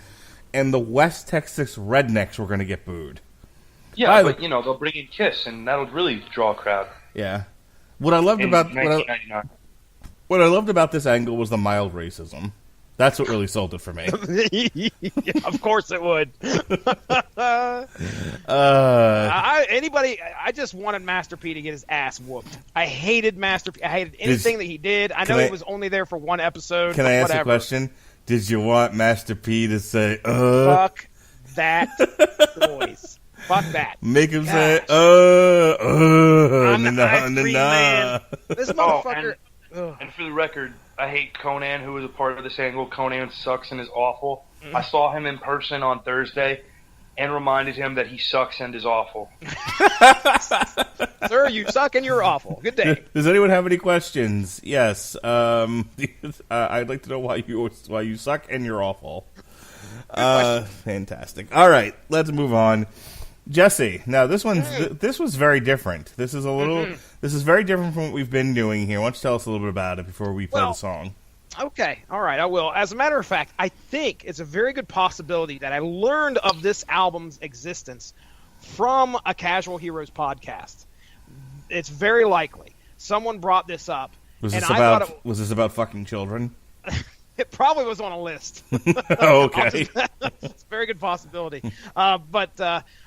and the West Texas Rednecks were gonna get booed. Yeah, but they'll bring in Kiss, and that'll really draw a crowd. Yeah. What I loved In about 1999. what I loved about this angle was the mild racism. That's what really sold it for me. Of course it would. I just wanted Master P to get his ass whooped. I hated Master P. I hated anything that he did. I know he was only there for one episode. Can I ask whatever. a question? Did you want Master P to say, Fuck that noise. Fuck that. Make him say, I'm the ice cream man. This motherfucker. And for the record, I hate Conan, who was a part of this angle. Conan sucks and is awful. I saw him in person on Thursday and reminded him that he sucks and is awful. Sir, you suck and you're awful. Good day. Does anyone have any questions? Yes. I'd like to know why you suck and you're awful. Fantastic. All right, let's move on. Jesse, now this was very different. This is this is very different from what we've been doing here. Why don't you tell us a little bit about it before we play the song? Okay, all right, I will. As a matter of fact, I think it's a very good possibility that I learned of this album's existence from a Casual Heroes podcast. It's very likely. Someone brought this up. Was and this I thought about fucking children? It probably was on a list. Okay. It's a very good possibility. But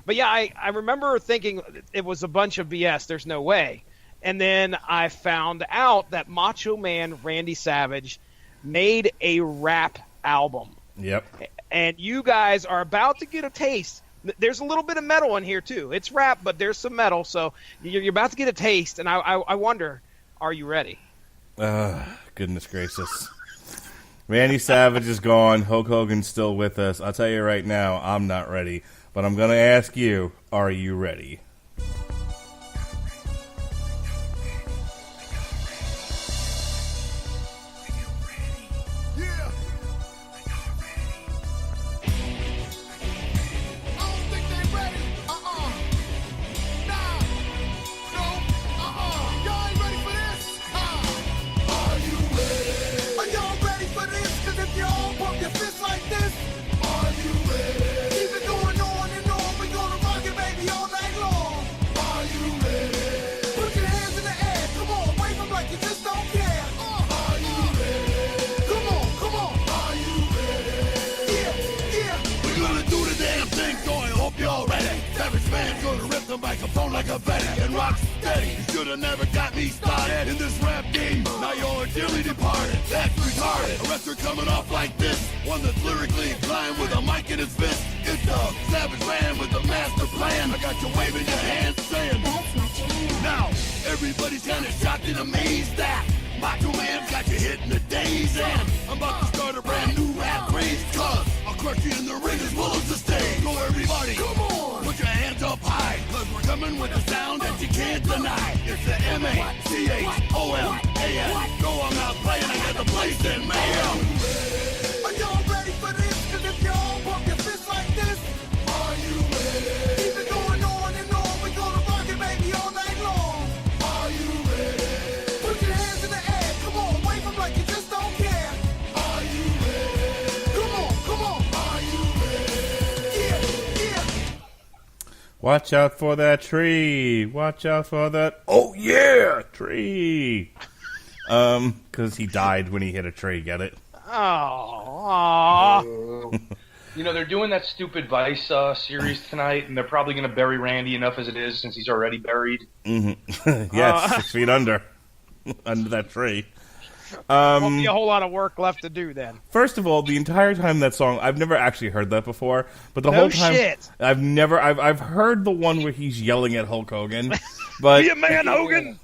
yeah, I remember thinking it was a bunch of BS. There's no way. And then I found out that Macho Man Randy Savage made a rap album. Yep. And you guys are about to get a taste. There's a little bit of metal in here, too. It's rap, but there's some metal. So you're about to get a taste. And I wonder, are you ready? Goodness gracious. Randy Savage is gone. Hulk Hogan's still with us. I'll tell you right now, I'm not ready. But I'm going to ask you, are you ready? Yeah. I don't think they ready. Nah. No. Y'all ain't ready for this? Are you ready? Are y'all ready for this? 'Cause if y'all pump your fists like this, are you ready? Keep it going on and on. We gonna rock it, baby, all night long. Are you ready? Put your hands in the air. Come on, wave them like you just don't care. Are you ready? Come on. Are you ready? Yeah. We're gonna do the damn thing, so I hope y'all ready. Savage man's gonna rip the microphone like a Betty and rock steady. You should've never got me started in this rap game. Now you're dearly departed. That's retarded. A wrestler coming off like this, one that's lyrically inclined with a mic in his fist. It's the Savage Man with the master plan. I got you waving your hands saying, That's my jam. now, everybody's kinda shocked and amazed that Macho Man's got you hitting the days. And I'm about to start a brand new rap craze, 'cause I'll crush you in the ring as well as the stage. So everybody, come on, put your hands up high, 'cause we're coming with a sound that you can't deny. It's the MACHOMAN. No, I'm not playing, I got the place in mayhem. Are y'all ready for this? 'Cause if y'all pump your fists like this, are you ready? Keep it going on and on. We gonna rock it, baby, all night long. Are you ready? Put your hands in the air. Come on, wave them like you just don't care. Are you ready? Come on. Are you ready? Yeah. Watch out for that tree. Watch out for that. Oh, yeah, tree. Because he died when he hit a tree. Get it? Oh, You know, they're doing that stupid Vice series tonight, and they're probably going to bury Randy enough as it is since he's already buried. Yes, 6 feet under that tree. won't be a whole lot of work left to do then. First of all, the entire time that song, I've never actually heard that before, but the No whole time shit. I've heard the one where he's yelling at Hulk Hogan, but Be a man, Hogan.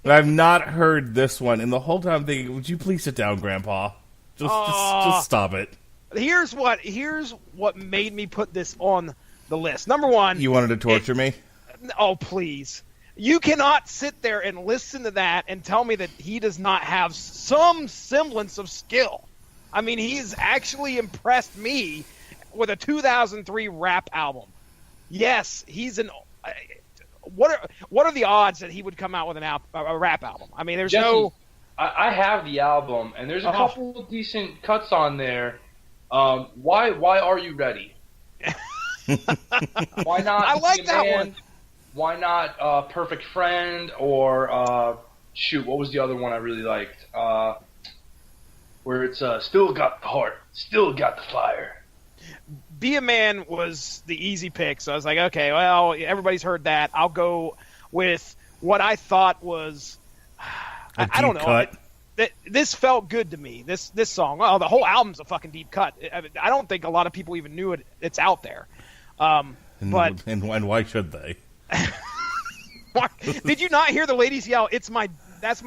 but I've not heard this one. And the whole time I'm thinking, would you please sit down, Grandpa? Just stop it. Here's what made me put this on the list. Number one, You wanted to torture me? oh please. You cannot sit there and listen to that and tell me that he does not have some semblance of skill. I mean, he's actually impressed me with a 2003 rap album. Yes, he's an. What are the odds that he would come out with a rap album? I mean, there's Jesse, no. I have the album, and there's a couple of decent cuts on there. Why are you ready? Why not? I like Be a that Man? one. Why not Perfect Friend or shoot? What was the other one I really liked? Where it's still got the heart, still got the fire. Be a Man was the easy pick, so I was like, okay, well, everybody's heard that. I'll go with what I thought was. I don't know. Cut. This felt good to me. This song. Well, the whole album's a fucking deep cut. I don't think a lot of people even knew it's out there. But And why should they? did you not hear the ladies yell? That's my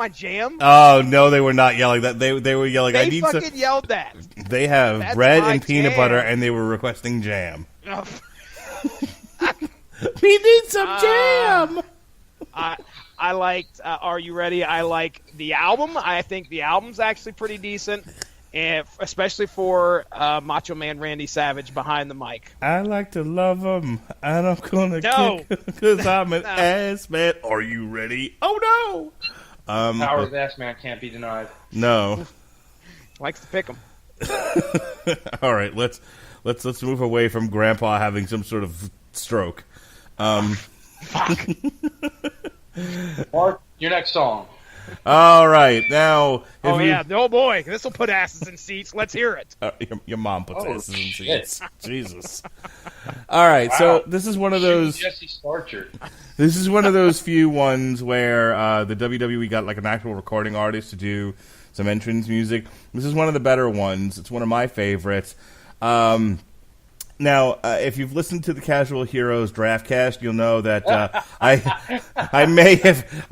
jam. Oh no, they were not yelling that. They were yelling. They I need fucking some. yelled that. They have That's bread my and peanut jam. butter, and they were requesting jam. Oh, We need some jam. I liked Are You Ready? I like the album. I think the album's actually pretty decent, and especially for Macho Man Randy Savage behind the mic. I like to love them, and I'm gonna No. kick because I'm an No. ass man. Are you ready? Oh no. Power of Ass Man can't be denied. No. Likes to pick them. All right, let's move away from Grandpa having some sort of stroke. Fuck. Mark, your next song. All right, now. Oh, yeah. Oh, boy. This will put asses in seats. Let's hear it. Your mom puts Oh, asses in shit. seats. Jesus. All right, so this is one of those. Jesse Starcher. This is one of those few ones where the WWE got like an actual recording artist to do some entrance music. This is one of the better ones. It's one of my favorites. Now, if you've listened to the Casual Heroes Draftcast, you'll know that I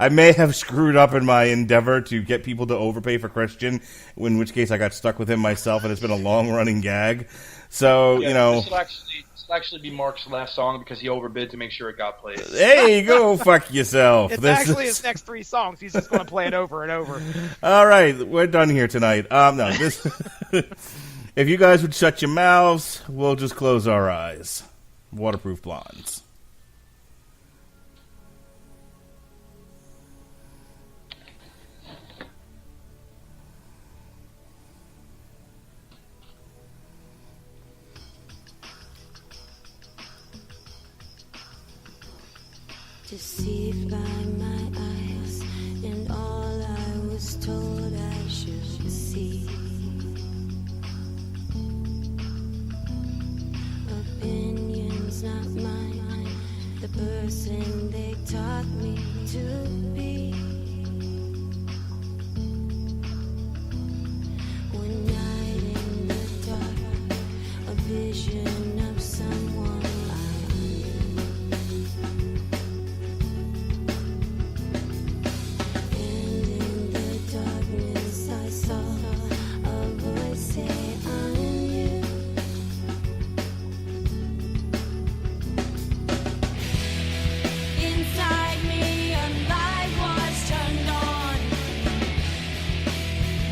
may have screwed up in my endeavor to get people to overpay for Christian, in which case I got stuck with him myself, and it's been a long running gag. So This will actually be Mark's last song because he overbid to make sure it got played. Hey, go fuck yourself. It's actually his next 3 songs. He's just going to play it over and over. All right, we're done here tonight. No, this. If you guys would shut your mouths, we'll just close our eyes. Waterproof Blondes. Deceived by my eyes, and all I was told I should see. Opinions not mine, the person they taught me to be. One night in the dark, a vision of someone I knew. And in the darkness I saw a voice say, I'm you. Inside me a light was turned on,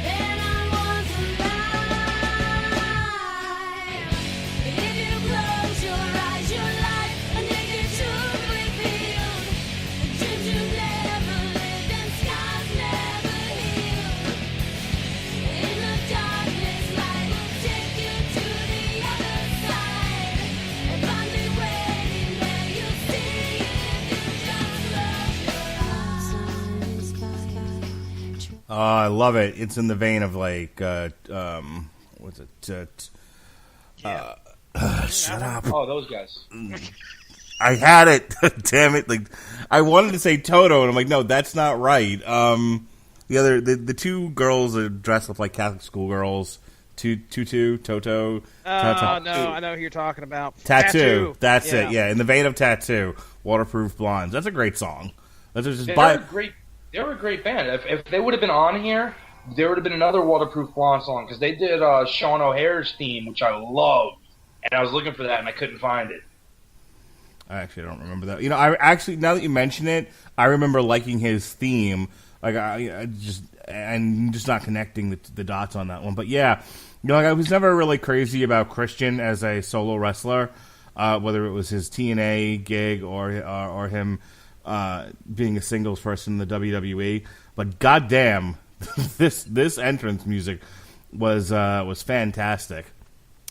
and I was alive. If you close your eyes, your life a naked truth revealed. Dreams you never lived and scars never healed. In the darkness, light will take you to the other side, and find me waiting where you see if you just close your eyes. Oh, I love it. It's in the vein of like, what's it? Shut up. Oh, those guys. I had it. Damn it! Like, I wanted to say Toto, and I'm like, no, that's not right. The 2 girls are dressed up like Catholic schoolgirls. Toto. Oh, no, I know who you're talking about. Tattoo. That's Yeah. it. Yeah, in the vein of Tattoo, Waterproof Blondes. That's a great song. That's just They were a great band. If they would have been on here, there would have been another Waterproof Blonde song because they did Sean O'Hare's theme, which I love, and I was looking for that and I couldn't find it. I actually don't remember that. I actually, now that you mention it, I remember liking his theme. Like I'm just not connecting the dots on that one. But yeah, like I was never really crazy about Christian as a solo wrestler, whether it was his TNA gig or him being a singles person in the WWE. But goddamn, this entrance music was fantastic.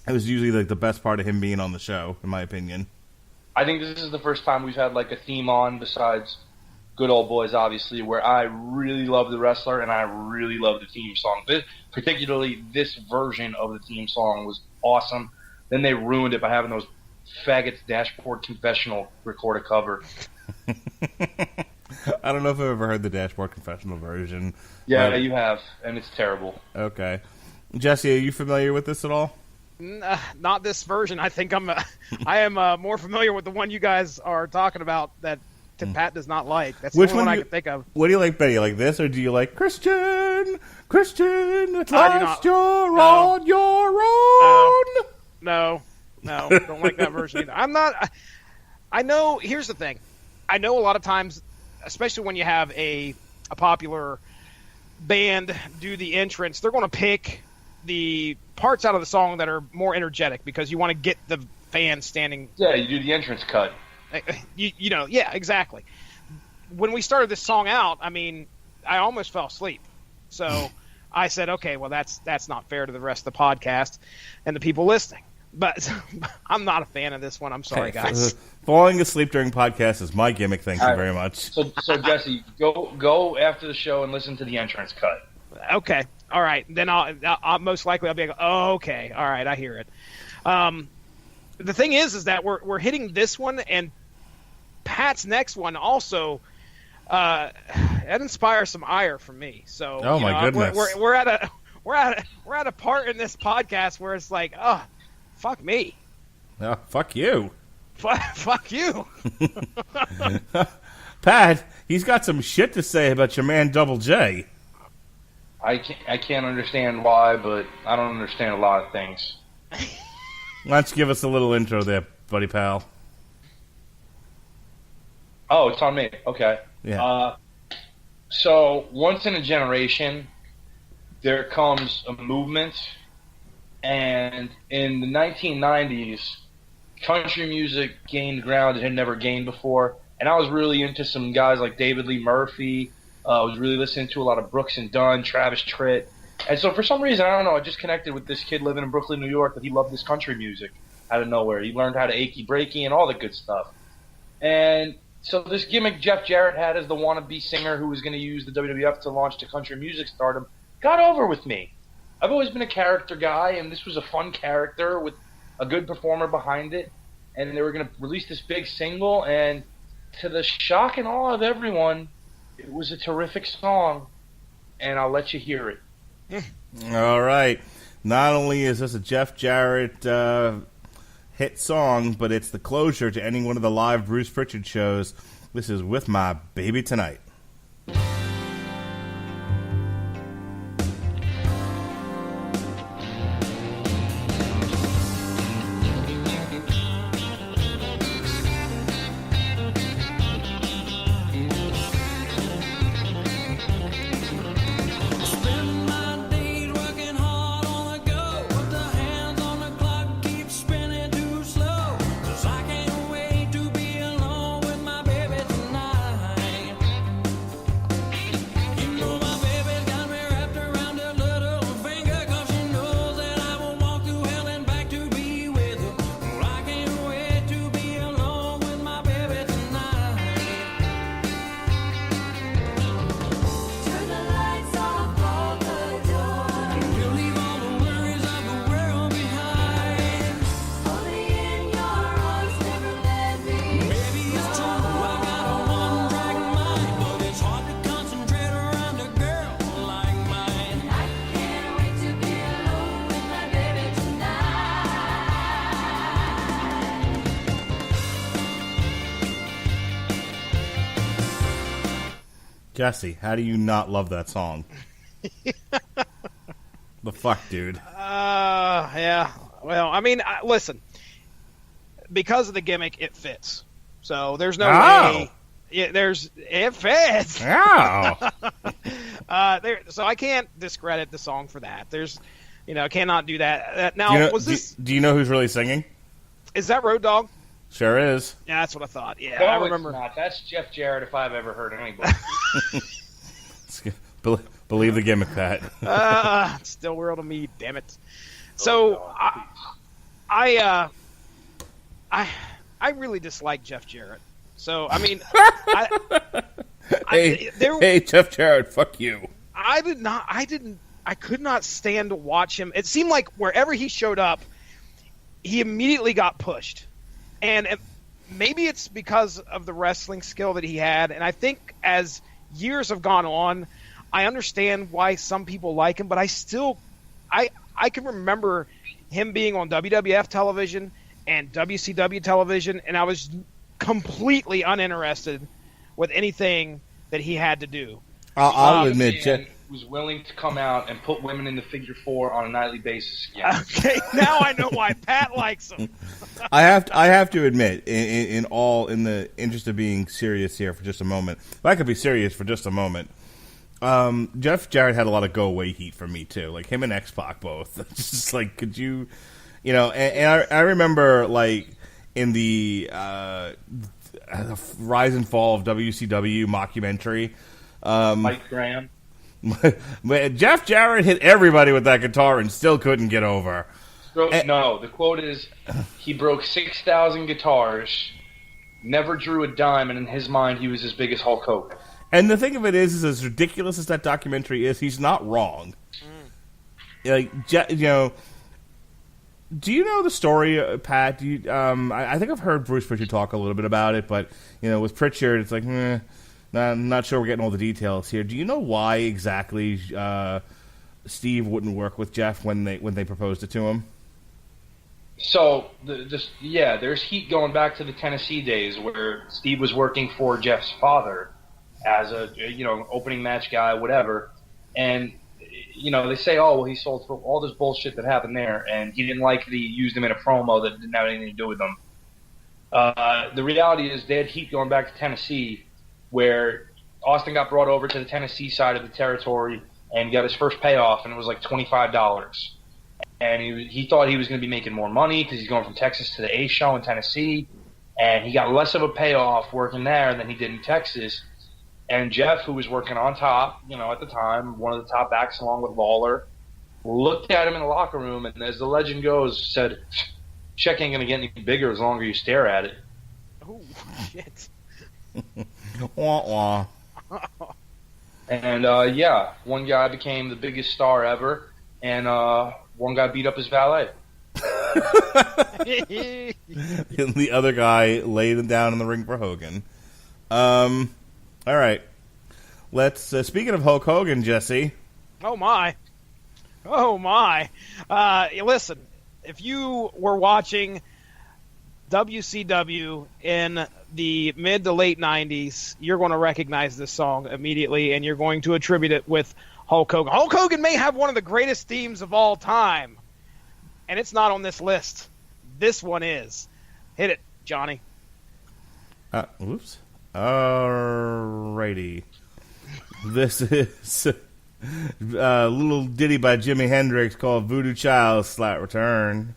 It was usually like the best part of him being on the show, in my opinion. I think this is the first time we've had like a theme on besides Good Old Boys, obviously, where I really love the wrestler and I really love the theme song. Particularly this version of the theme song was awesome. Then they ruined it by having those faggots Dashboard Confessional record a cover. I don't know if I've ever heard the Dashboard Confessional version. Yeah, you have, and it's terrible. Okay. Jesse, are you familiar with this at all? Not this version. I think I am more familiar with the one you guys are talking about that Pat does not like. That's the Which only one I you- can think of. What do you like better? You like this, or do you like Christian, at I do last not. you're No. on your own? No, don't like that version either. I'm not. I know. Here's the thing. I know a lot of times, especially when you have a popular band do the entrance, they're going to pick the parts out of the song that are more energetic because you want to get the fans standing. Yeah, you do the entrance cut. Yeah, exactly. When we started this song out, I mean, I almost fell asleep. So I said, okay, well, that's not fair to the rest of the podcast and the people listening. But I'm not a fan of this one. I'm sorry, guys. Falling asleep during podcasts is my gimmick. Thank you All right. very much. So Jesse, go after the show and listen to the entrance cut. Okay. All right. Then I'll most likely I'll be like, oh, okay. All right. I hear it. The thing is that we're hitting this one, and Pat's next one also that inspires some ire from me. So Oh, my goodness. we're at a part in this podcast where it's like, oh, fuck me. Oh, fuck you. Fuck you. Pat, he's got some shit to say about your man Double J. I can't understand why, but I don't understand a lot of things. Why don't you give us a little intro there, buddy pal? Oh, it's on me. Okay. Yeah. So once in a generation, there comes a movement, and in the 1990s, country music gained ground it had never gained before, and I was really into some guys like David Lee Murphy. I was really listening to a lot of Brooks and Dunn, Travis Tritt, and so for some reason, I don't know, I just connected with this kid living in Brooklyn, New York, that he loved this country music out of nowhere. He learned how to achy breaky and all the good stuff. And so this gimmick Jeff Jarrett had as the wannabe singer who was going to use the WWF to launch to country music stardom got over with me. I've always been a character guy, and this was a fun character with a good performer behind it. And they were going to release this big single, and to the shock and awe of everyone, it was a terrific song, and I'll let you hear it. All right. Not only is this a Jeff Jarrett hit song, but it's the closure to any one of the live Bruce Pritchard shows. This is With My Baby Tonight. Spend my days working hard on the go, but the hands on the clock keep spinning too slow. 'Cause I can't wait to be alone with my baby tonight. You know my baby's got me wrapped around her little finger, 'cause she knows that I will walk through hell and back to be with her. Well, I can't wait to be alone with my baby tonight. Turn the lights off all the doors. We'll leave all the worries of the world behind. Only in your arms, never let me Maybe it's true, I got a one-track mind, but it's hard to concentrate around a girl like mine. I can't wait to be alone with my baby tonight. Jesse, how do you not love that song? The fuck, dude? Yeah. Well, I mean, listen. Because of the gimmick, it fits. So there's no Oh. way. Yeah, it fits. Ow! So I can't discredit the song for that. I cannot do that. Now, Do you know, was this? do you know who's really singing? Is that Road Dogg? Sure is. Yeah, that's what I thought. Yeah, No, I remember. it's not. That's Jeff Jarrett if I've ever heard anybody. Believe the gimmick, Pat. It's still real to me, damn it. So I really dislike Jeff Jarrett. So I mean, Hey, Jeff Jarrett, fuck you. I could not stand to watch him. It seemed like wherever he showed up, he immediately got pushed. And maybe it's because of the wrestling skill that he had. And I think as years have gone on, I understand why some people like him, but I can remember him being on WWF television and WCW television, and I was completely uninterested with anything that he had to do. I'll admit, Man was willing to come out and put women in the figure four on a nightly basis again. Okay, now I know why Pat likes him. I have to admit, in the interest of being serious here for just a moment, if I could be serious for just a moment, Jeff Jarrett had a lot of go away heat for me too. Like him and X-Pac both. Just like, could you, and I remember like in the rise and fall of WCW mockumentary. Mike Graham. Jeff Jarrett hit everybody with that guitar and still couldn't get over. No, the quote is, he broke 6,000 guitars, never drew a dime, and in his mind, he was as big as Hulk Hogan. And the thing of it is as ridiculous as that documentary is, he's not wrong. Like, you know, do you know the story, Pat? Do you, I think I've heard Bruce Pritchard talk a little bit about it, but, you know, with Pritchard, it's like, I'm not sure we're getting all the details here. Do you know why exactly Steve wouldn't work with Jeff when they proposed it to him? So, there's heat going back to the Tennessee days where Steve was working for Jeff's father as a, opening match guy, whatever. And, they say, oh, well, he sold for all this bullshit that happened there, and he didn't like that he used him in a promo that didn't have anything to do with them. The reality is they had heat going back to Tennessee where Austin got brought over to the Tennessee side of the territory and got his first payoff, and it was like $25. And he thought he was going to be making more money because he's going from Texas to the A show in Tennessee, and he got less of a payoff working there than he did in Texas. And Jeff, who was working on top, at the time, one of the top acts along with Lawler, looked at him in the locker room and, as the legend goes, said, check ain't going to get any bigger as long as you stare at it. Oh, shit. Wah, wah. And, one guy became the biggest star ever, and one guy beat up his valet. And the other guy laid him down in the ring for Hogan. All right. Let's, speaking of Hulk Hogan, Jesse. Oh, my. Listen, if you were watching WCW in the mid to late 90s, you're going to recognize this song immediately, and you're going to attribute it with Hulk Hogan. Hulk Hogan may have one of the greatest themes of all time, and it's not on this list. This one is. Hit it, Johnny. Oops. Alrighty. This is a little ditty by Jimi Hendrix called Voodoo Child, Slight Return.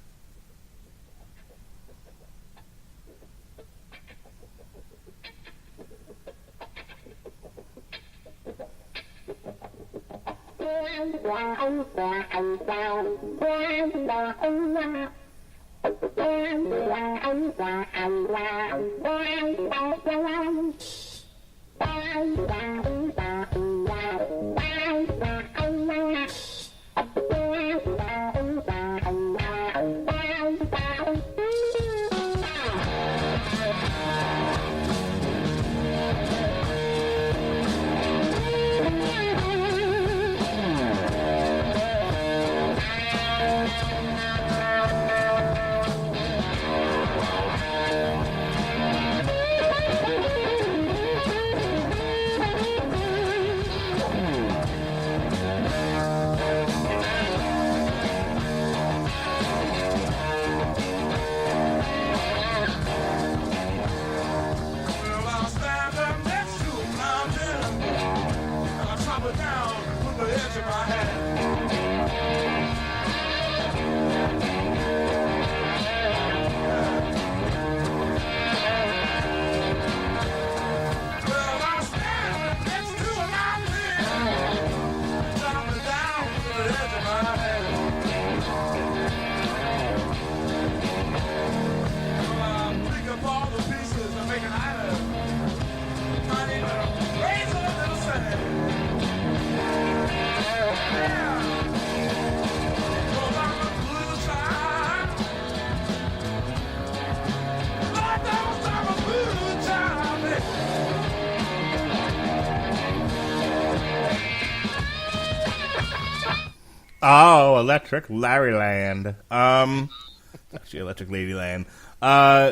Oh, Electric Larryland. Actually, Electric Ladyland.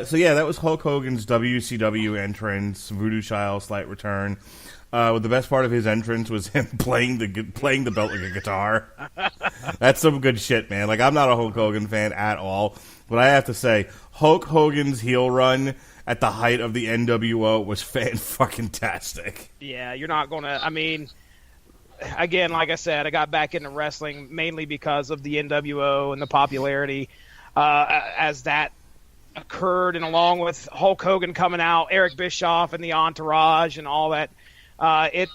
So yeah, that was Hulk Hogan's WCW entrance, Voodoo Child, Slight Return. The best part of his entrance was him playing the belt like a guitar. That's some good shit, man. Like, I'm not a Hulk Hogan fan at all, but I have to say, Hulk Hogan's heel run at the height of the NWO was fan-fucking-tastic. Yeah, you're not going to, I mean, again, like I said, I got back into wrestling mainly because of the NWO and the popularity as that occurred, and along with Hulk Hogan coming out, Eric Bischoff and the Entourage and all that, it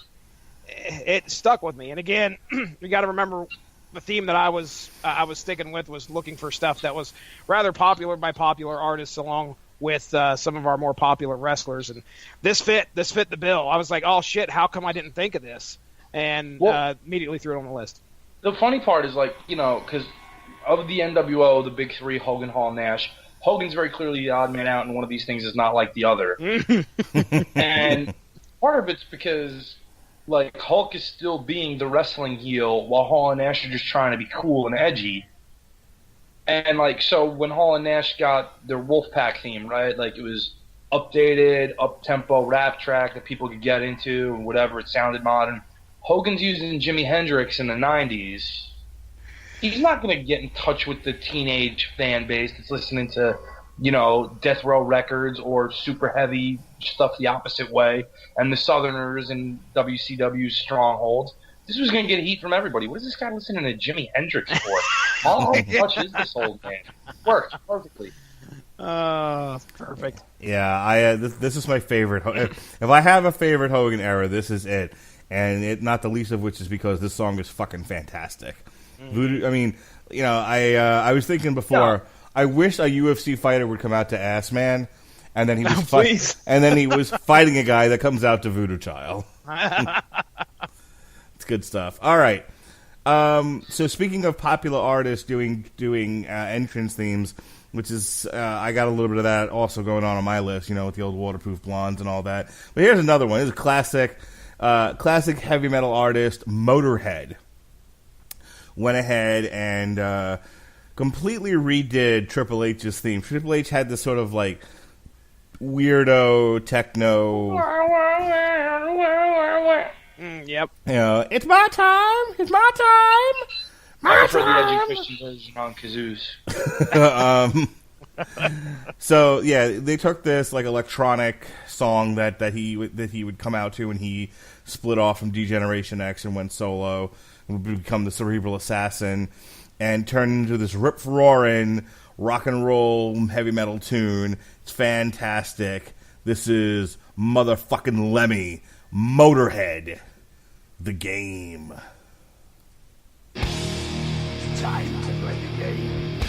stuck with me. And again, you got to remember, the theme that I was sticking with was looking for stuff that was rather popular by popular artists, along with some of our more popular wrestlers, and this fit the bill. I was like, oh shit, how come I didn't think of this? And immediately threw it on the list. The funny part is, like, you know, because of the NWO, the big three, Hogan, Hall, Nash, Hogan's very clearly the odd man out, and one of these things is not like the other. And part of it's because, like, Hulk is still being the wrestling heel while Hall and Nash are just trying to be cool and edgy. And, like, so when Hall and Nash got their Wolfpack theme, right, like, it was updated, up-tempo rap track that people could get into and whatever, it sounded modern. Hogan's using Jimi Hendrix in the 90s. He's not going to get in touch with the teenage fan base that's listening to, you know, Death Row Records or super heavy stuff the opposite way, and the Southerners and WCW's strongholds. This was going to get heat from everybody. What is this guy listening to Jimi Hendrix for? How much is this old man? Worked perfectly. Perfect. Yeah, this is my favorite. If I have a favorite Hogan era, this is it. And it, not the least of which is because this song is fucking fantastic. Voodoo, I mean, you know, I was thinking before, I wish a UFC fighter would come out to Ass Man, and then he was fighting a guy that comes out to Voodoo Child. It's good stuff. All right. So speaking of popular artists doing entrance themes, which is I got a little bit of that also going on my list, you know, with the old Waterproof Blondes and all that. But here's another one. This is a classic heavy metal artist, Motorhead. Went ahead and completely redid Triple H's theme. Triple H had this sort of like weirdo techno. Yep. You know, it's my time. It's my time. I prefer the edgy Christian version on kazoos. So yeah, they took this like electronic song that he would come out to when he split off from D-Generation X and went solo, and would become the Cerebral Assassin, and turned into this rip-roaring rock and roll heavy metal tune. It's fantastic. This is motherfucking Lemmy, Motorhead, the game. Time to play the game.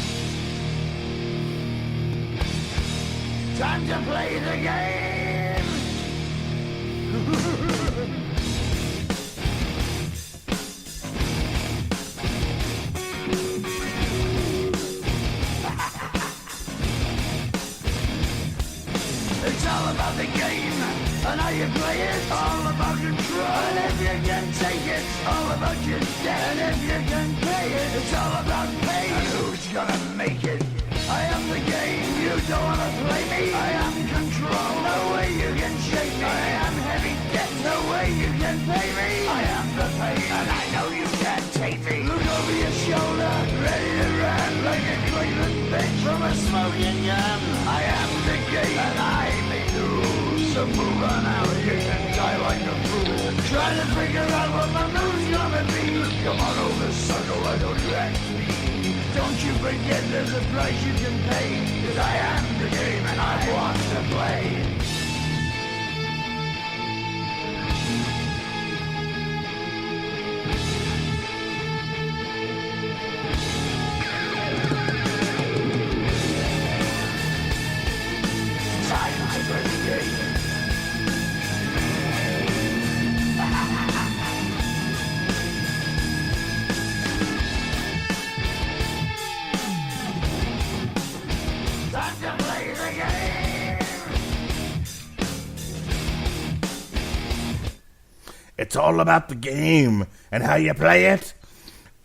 Time to play the game. It's all about the game and how you play it. All about control. And if you can take it, all about your debt. And if you can pay it, it's all about pain. And who's gonna make it? I am the game. You don't wanna play me. I am control. No way you can shake me. I am heavy debt. No way you can pay me. I am the pain, and I know you can't take me. Look over your shoulder, ready to run like a Cleveland bitch from a smoking gun. I am the game, and I may lose. So move on out, you can die like a fool. Try to figure out what my move's gonna be. Come on over, sucker, why don't you act me? Don't you forget there's a price you can pay. 'Cause I am the game and I want to play. Time to play the game. Time to play the game. It's all about the game and how you play it.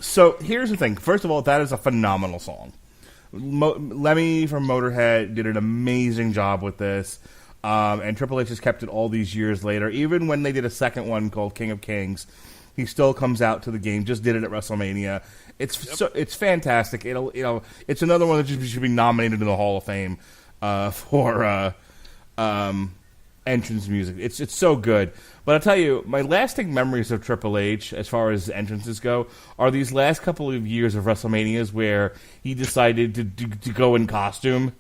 So here's the thing. First of all, that is a phenomenal song. Lemmy from Motorhead did an amazing job with this. And Triple H has kept it all these years later. Even when they did a second one called King of Kings, he still comes out to the game. Just did it at WrestleMania. It's fantastic. It's another one that should be nominated in the Hall of Fame for entrance music. It's so good. But I'll tell you, my lasting memories of Triple H, as far as entrances go, are these last couple of years of WrestleManias where he decided to go in costume.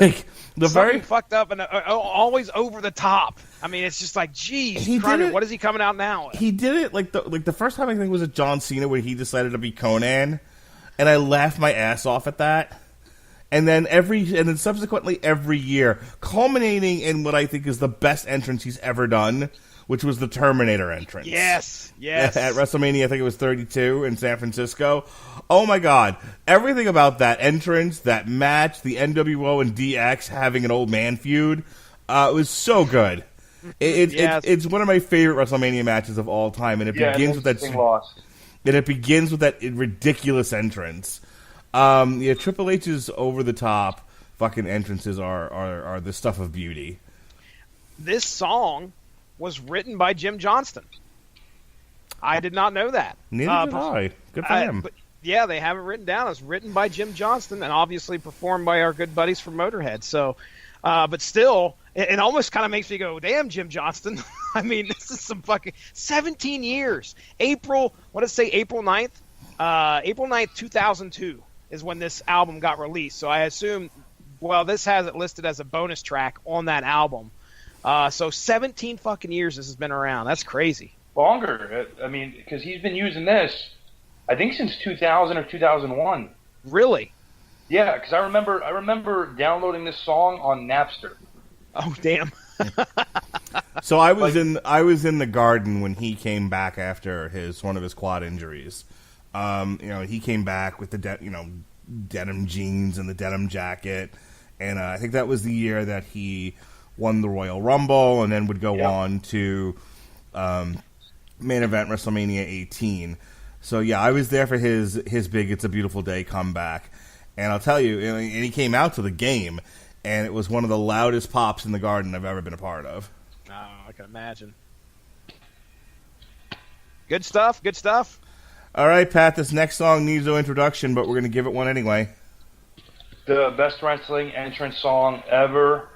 Like the Something very fucked up and always over the top. I mean, it's just like, geez, He did it- what is he coming out now with? he did it like the first time I think was at John Cena when he decided to be Conan, and I laughed my ass off at that. And then subsequently every year, culminating in what I think is the best entrance he's ever done, which was the Terminator entrance. Yes. At WrestleMania, I think it was 32 in San Francisco. Oh my God. Everything about that entrance, that match, the NWO and DX having an old man feud, it was so good. It's one of my favorite WrestleMania matches of all time, and it begins with that. Lost. And it begins with that ridiculous entrance. Triple H's over the top fucking entrances are the stuff of beauty. This song was written by Jim Johnston. I did not know that. Neither did I. Good for him. But yeah, they have it written down. It's written by Jim Johnston and obviously performed by our good buddies from Motorhead. So, but still, it almost kind of makes me go, damn, Jim Johnston. I mean, this is some fucking 17 years. April 9th? April 9th, 2002 is when this album got released. So I assume, this has it listed as a bonus track on that album. So 17 fucking years this has been around. That's crazy. Longer. I mean, because he's been using this, I think, since 2000 or 2001. Really? Yeah, because I remember downloading this song on Napster. Oh, damn. So I was in the Garden when he came back after one of his quad injuries. He came back with the denim jeans and the denim jacket, and I think that was the year that he won the Royal Rumble, and then would go on to main event WrestleMania 18. So yeah, I was there for his big "It's a Beautiful Day" comeback, and I'll tell you, and he came out to the game, and it was one of the loudest pops in the Garden I've ever been a part of. Oh, I can imagine. Good stuff. Good stuff. All right, Pat, this next song needs no introduction, but we're going to give it one anyway. The best wrestling entrance song ever.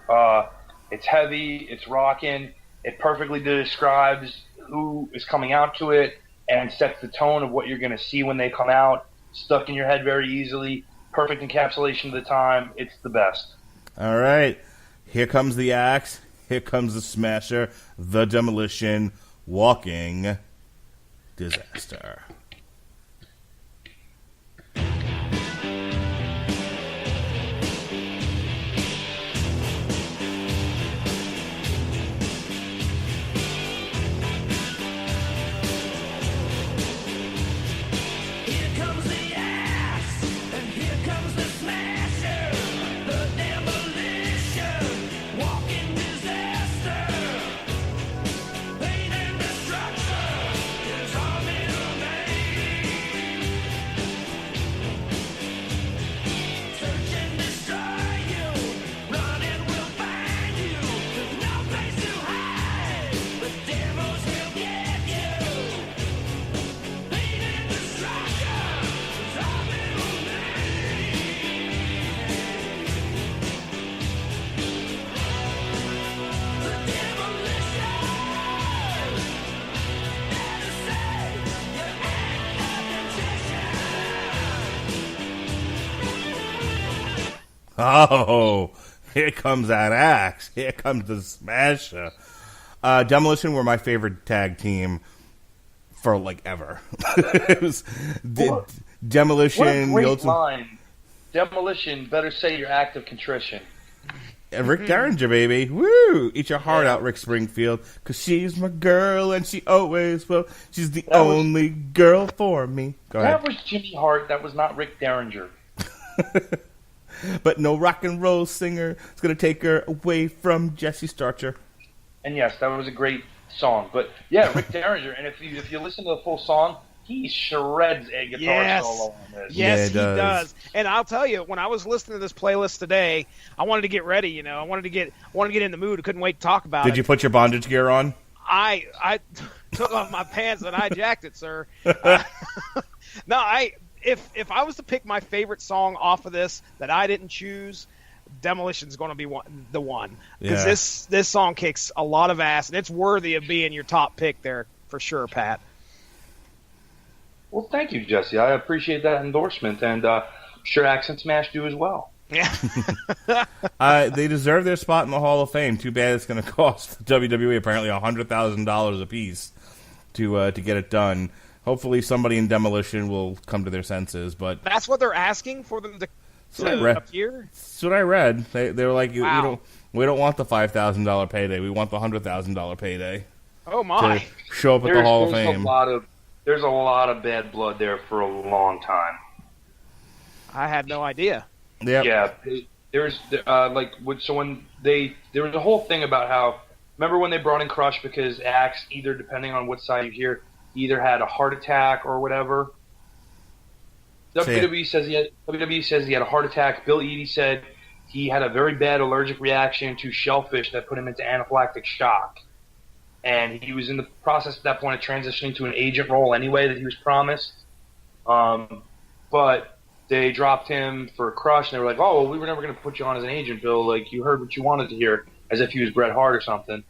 It's heavy, it's rocking, it perfectly describes who is coming out to it and sets the tone of what you're going to see when they come out. Stuck in your head very easily. Perfect encapsulation of the time. It's the best. All right. Here comes the axe. Here comes the smasher. The demolition. Walking disaster. Here comes the axe, and here comes the smasher, the demolition, walking disaster, pain and destruction is our middle name. Search and destroy you, run and we'll find you. There's no place to hide, the devils will get you. Pain and destruction is our middle name. The demolition. Better say your act of petition. Oh, here comes that axe. Here comes the smasher. Demolition were my favorite tag team for ever. It was Demolition. What a the great ultimate- line. Demolition, better say your act of contrition. Rick Derringer, baby. Woo! Eat your heart out, Rick Springfield. Because she's my girl and she always will. She's the That was- only girl for me. Go ahead. That was Jimmy Hart. That was not Rick Derringer. But no rock and roll singer is going to take her away from Jesse Starcher. And yes, that was a great song. But yeah, Rick Derringer. And if you listen to the full song, he shreds a guitar Yes. solo on this. Yes, Yeah, he it does. does. And I'll tell you, when I was listening to this playlist today, I wanted to get ready. I wanted to get in the mood. I couldn't wait to talk about it. Did you put your bondage gear on? I took off my pants and I jacked it, sir. No, if I was to pick my favorite song off of this that I didn't choose, Demolition's going to be the one, because Yeah. this song kicks a lot of ass and it's worthy of being your top pick there for sure, Pat. Well, thank you, Jesse. I appreciate that endorsement, and I'm sure Accent Smash do as well. Yeah. They deserve their spot in the Hall of Fame. Too bad it's going to cost WWE apparently $100,000 a piece to get it done. Hopefully somebody in Demolition will come to their senses. But That's what they're asking for them to appear? that's what I read. They were like, Wow. we don't want the $5,000 payday. We want the $100,000 payday. Oh, my. To show up at the Hall of Fame. There's a lot of bad blood there for a long time. I had no idea. Yep. Yeah, there's so when there was a whole thing about how, remember when they brought in Crush because Axe, either depending on what side you hear, either had a heart attack or whatever. WWE says he had a heart attack. Bill Eadie said he had a very bad allergic reaction to shellfish that put him into anaphylactic shock. And he was in the process at that point of transitioning to an agent role anyway that he was promised. But they dropped him for Crush, and they were like, oh, well, we were never going to put you on as an agent, Bill. Like, you heard what you wanted to hear, as if he was Bret Hart or something.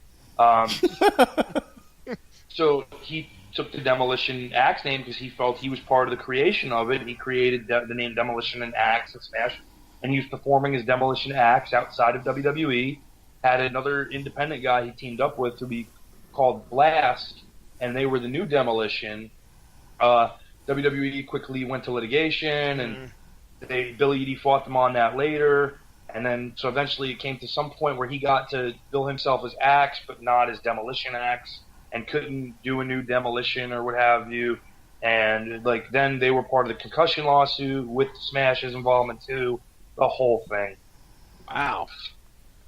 So he took the Demolition Axe name because he felt he was part of the creation of it. He created the name Demolition and Axe and Smash, and he was performing as Demolition Axe outside of WWE. Had another independent guy he teamed up with to be called Blast, and they were the new Demolition. WWE quickly went to litigation, and Billy Eadie fought them on that later. And then, so eventually it came to some point where he got to bill himself as Axe, but not as Demolition Axe, and couldn't do a new Demolition or what have you. And then they were part of the concussion lawsuit with Smash's involvement too. The whole thing. Wow.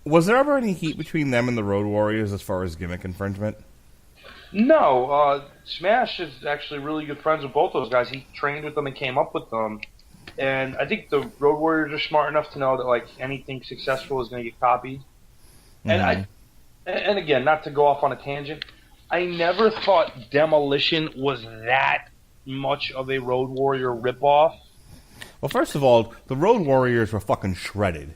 Was there ever any heat between them and the Road Warriors as far as gimmick infringement? No, Smash is actually really good friends with both those guys. He trained with them and came up with them. And I think the Road Warriors are smart enough to know that anything successful is going to get copied. And and again, not to go off on a tangent, I never thought Demolition was that much of a Road Warrior ripoff. Well, first of all, the Road Warriors were fucking shredded.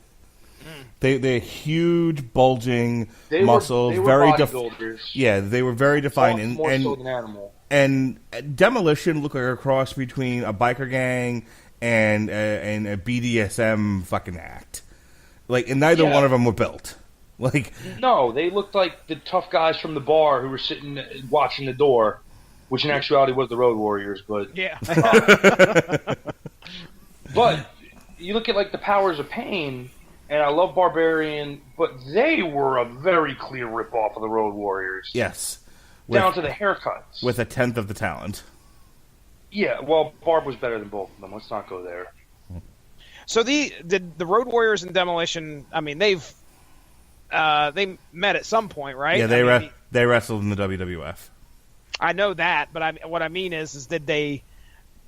They're huge, bulging muscles, they were very bodybuilders. Yeah, they were very defined, More so than Animal. And Demolition looked like a cross between a biker gang and a BDSM fucking act. And neither one of them were built. No, they looked like the tough guys from the bar who were sitting watching the door, which in actuality was the Road Warriors. But Yeah. But you look at the Powers of Pain. And I love Barbarian, but they were a very clear ripoff of the Road Warriors. Yes. Down to the haircuts. With a tenth of the talent. Yeah, well, Barb was better than both of them. Let's not go there. So the Road Warriors and Demolition, I mean, they met at some point, right? Yeah, they wrestled in the WWF. I know that, but what I mean is did they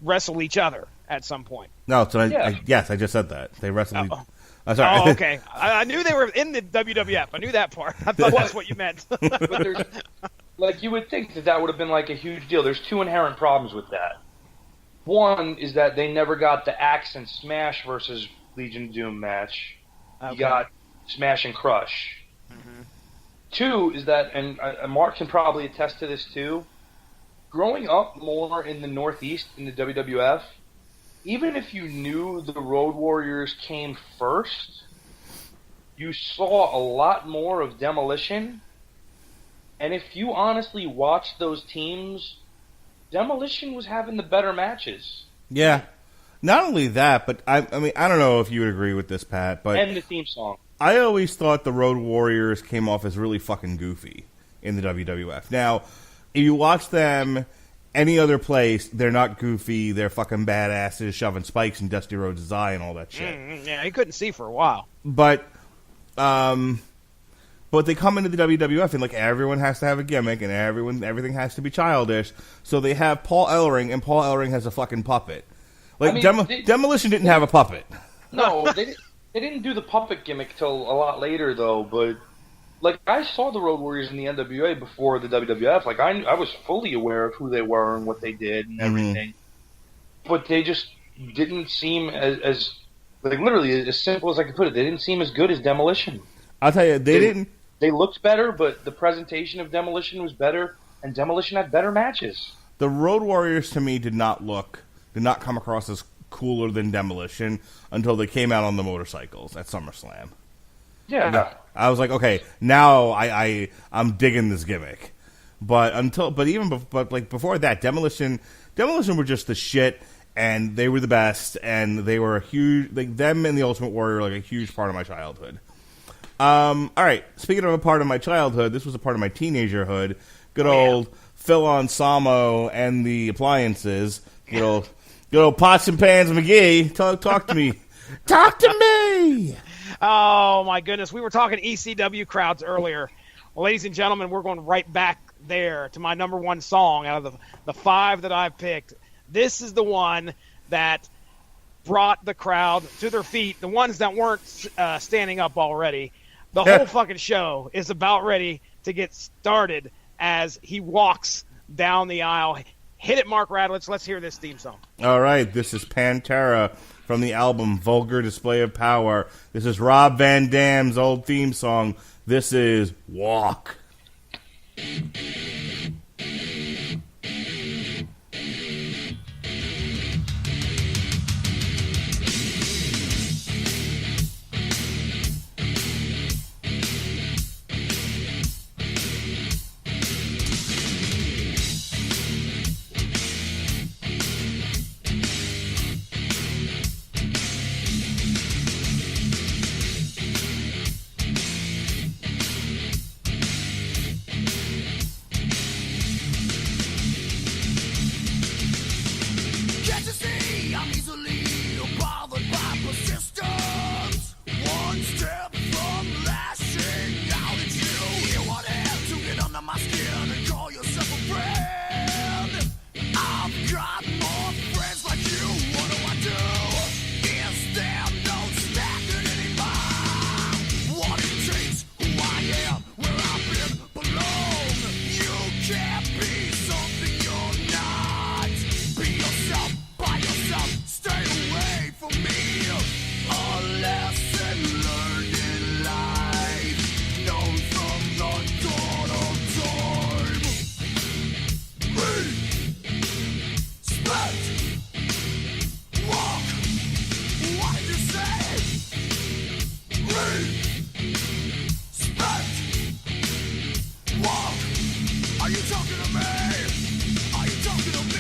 wrestle each other at some point? No, so yes, I just said that. They wrestled sorry. Oh, okay. I knew they were in the WWF. I knew that part. I thought that's what you meant. But there's, you would think that would have been a huge deal. There's two inherent problems with that. One is that they never got the Axe and Smash versus Legion of Doom match. Okay. You got Smash and Crush. Mm-hmm. Two is that, and Mark can probably attest to this too, growing up more in the Northeast in the WWF, even if you knew the Road Warriors came first, you saw a lot more of Demolition. And if you honestly watched those teams, Demolition was having the better matches. Yeah. Not only that, but I mean, I don't know if you would agree with this, Pat, but... And the theme song. I always thought the Road Warriors came off as really fucking goofy in the WWF. Now, if you watch them... Any other place, they're not goofy. They're fucking badasses shoving spikes in Dusty Rhodes' eye and all that shit. Yeah, he couldn't see for a while. But they come into the WWF and everyone has to have a gimmick and everything has to be childish. So they have Paul Ellering, and Paul Ellering has a fucking puppet. Demolition didn't have a puppet. No, they didn't do the puppet gimmick till a lot later though. But I saw the Road Warriors in the NWA before the WWF. I was fully aware of who they were and what they did and everything. But they just didn't seem as literally as simple as I could put it. They didn't seem as good as Demolition. I'll tell you, they didn't. They looked better, but the presentation of Demolition was better, and Demolition had better matches. The Road Warriors to me did not come across as cooler than Demolition until they came out on the motorcycles at SummerSlam. Yeah. I was like, okay, now I'm digging this gimmick. But before that, Demolition were just the shit, and they were the best, and they were a huge, like, them and the Ultimate Warrior were like a huge part of my childhood. All right, speaking of a part of my childhood, this was a part of my teenagerhood. Good old Phil Ansamo and the Appliances. Good old Pots and Pans McGee. Talk to me. Talk to me. Oh, my goodness. We were talking ECW crowds earlier. Well, ladies and gentlemen, we're going right back there to my number one song out of the 5 that I've picked. This is the one that brought the crowd to their feet, the ones that weren't standing up already. The whole fucking show is about ready to get started as he walks down the aisle. Hit it, Mark Radulich. Let's hear this theme song. All right, this is Pantera from the album Vulgar Display of Power. This is Rob Van Dam's old theme song. This is Walk. Can't you see I'm easily bothered by persistence? One step from lashing out at you. You want to get under my skin and call yourself a friend. I've got more friends like you. What do I do? Is there no standard anymore? What it takes, who I am, where I've been, belong. You can't be something you're not. Be yourself, by yourself, stay away from me. A lesson learned in life, known from the dawn of time. Respect, walk. What did you say? Respect, walk. Are you talking to me? Are you talking to me?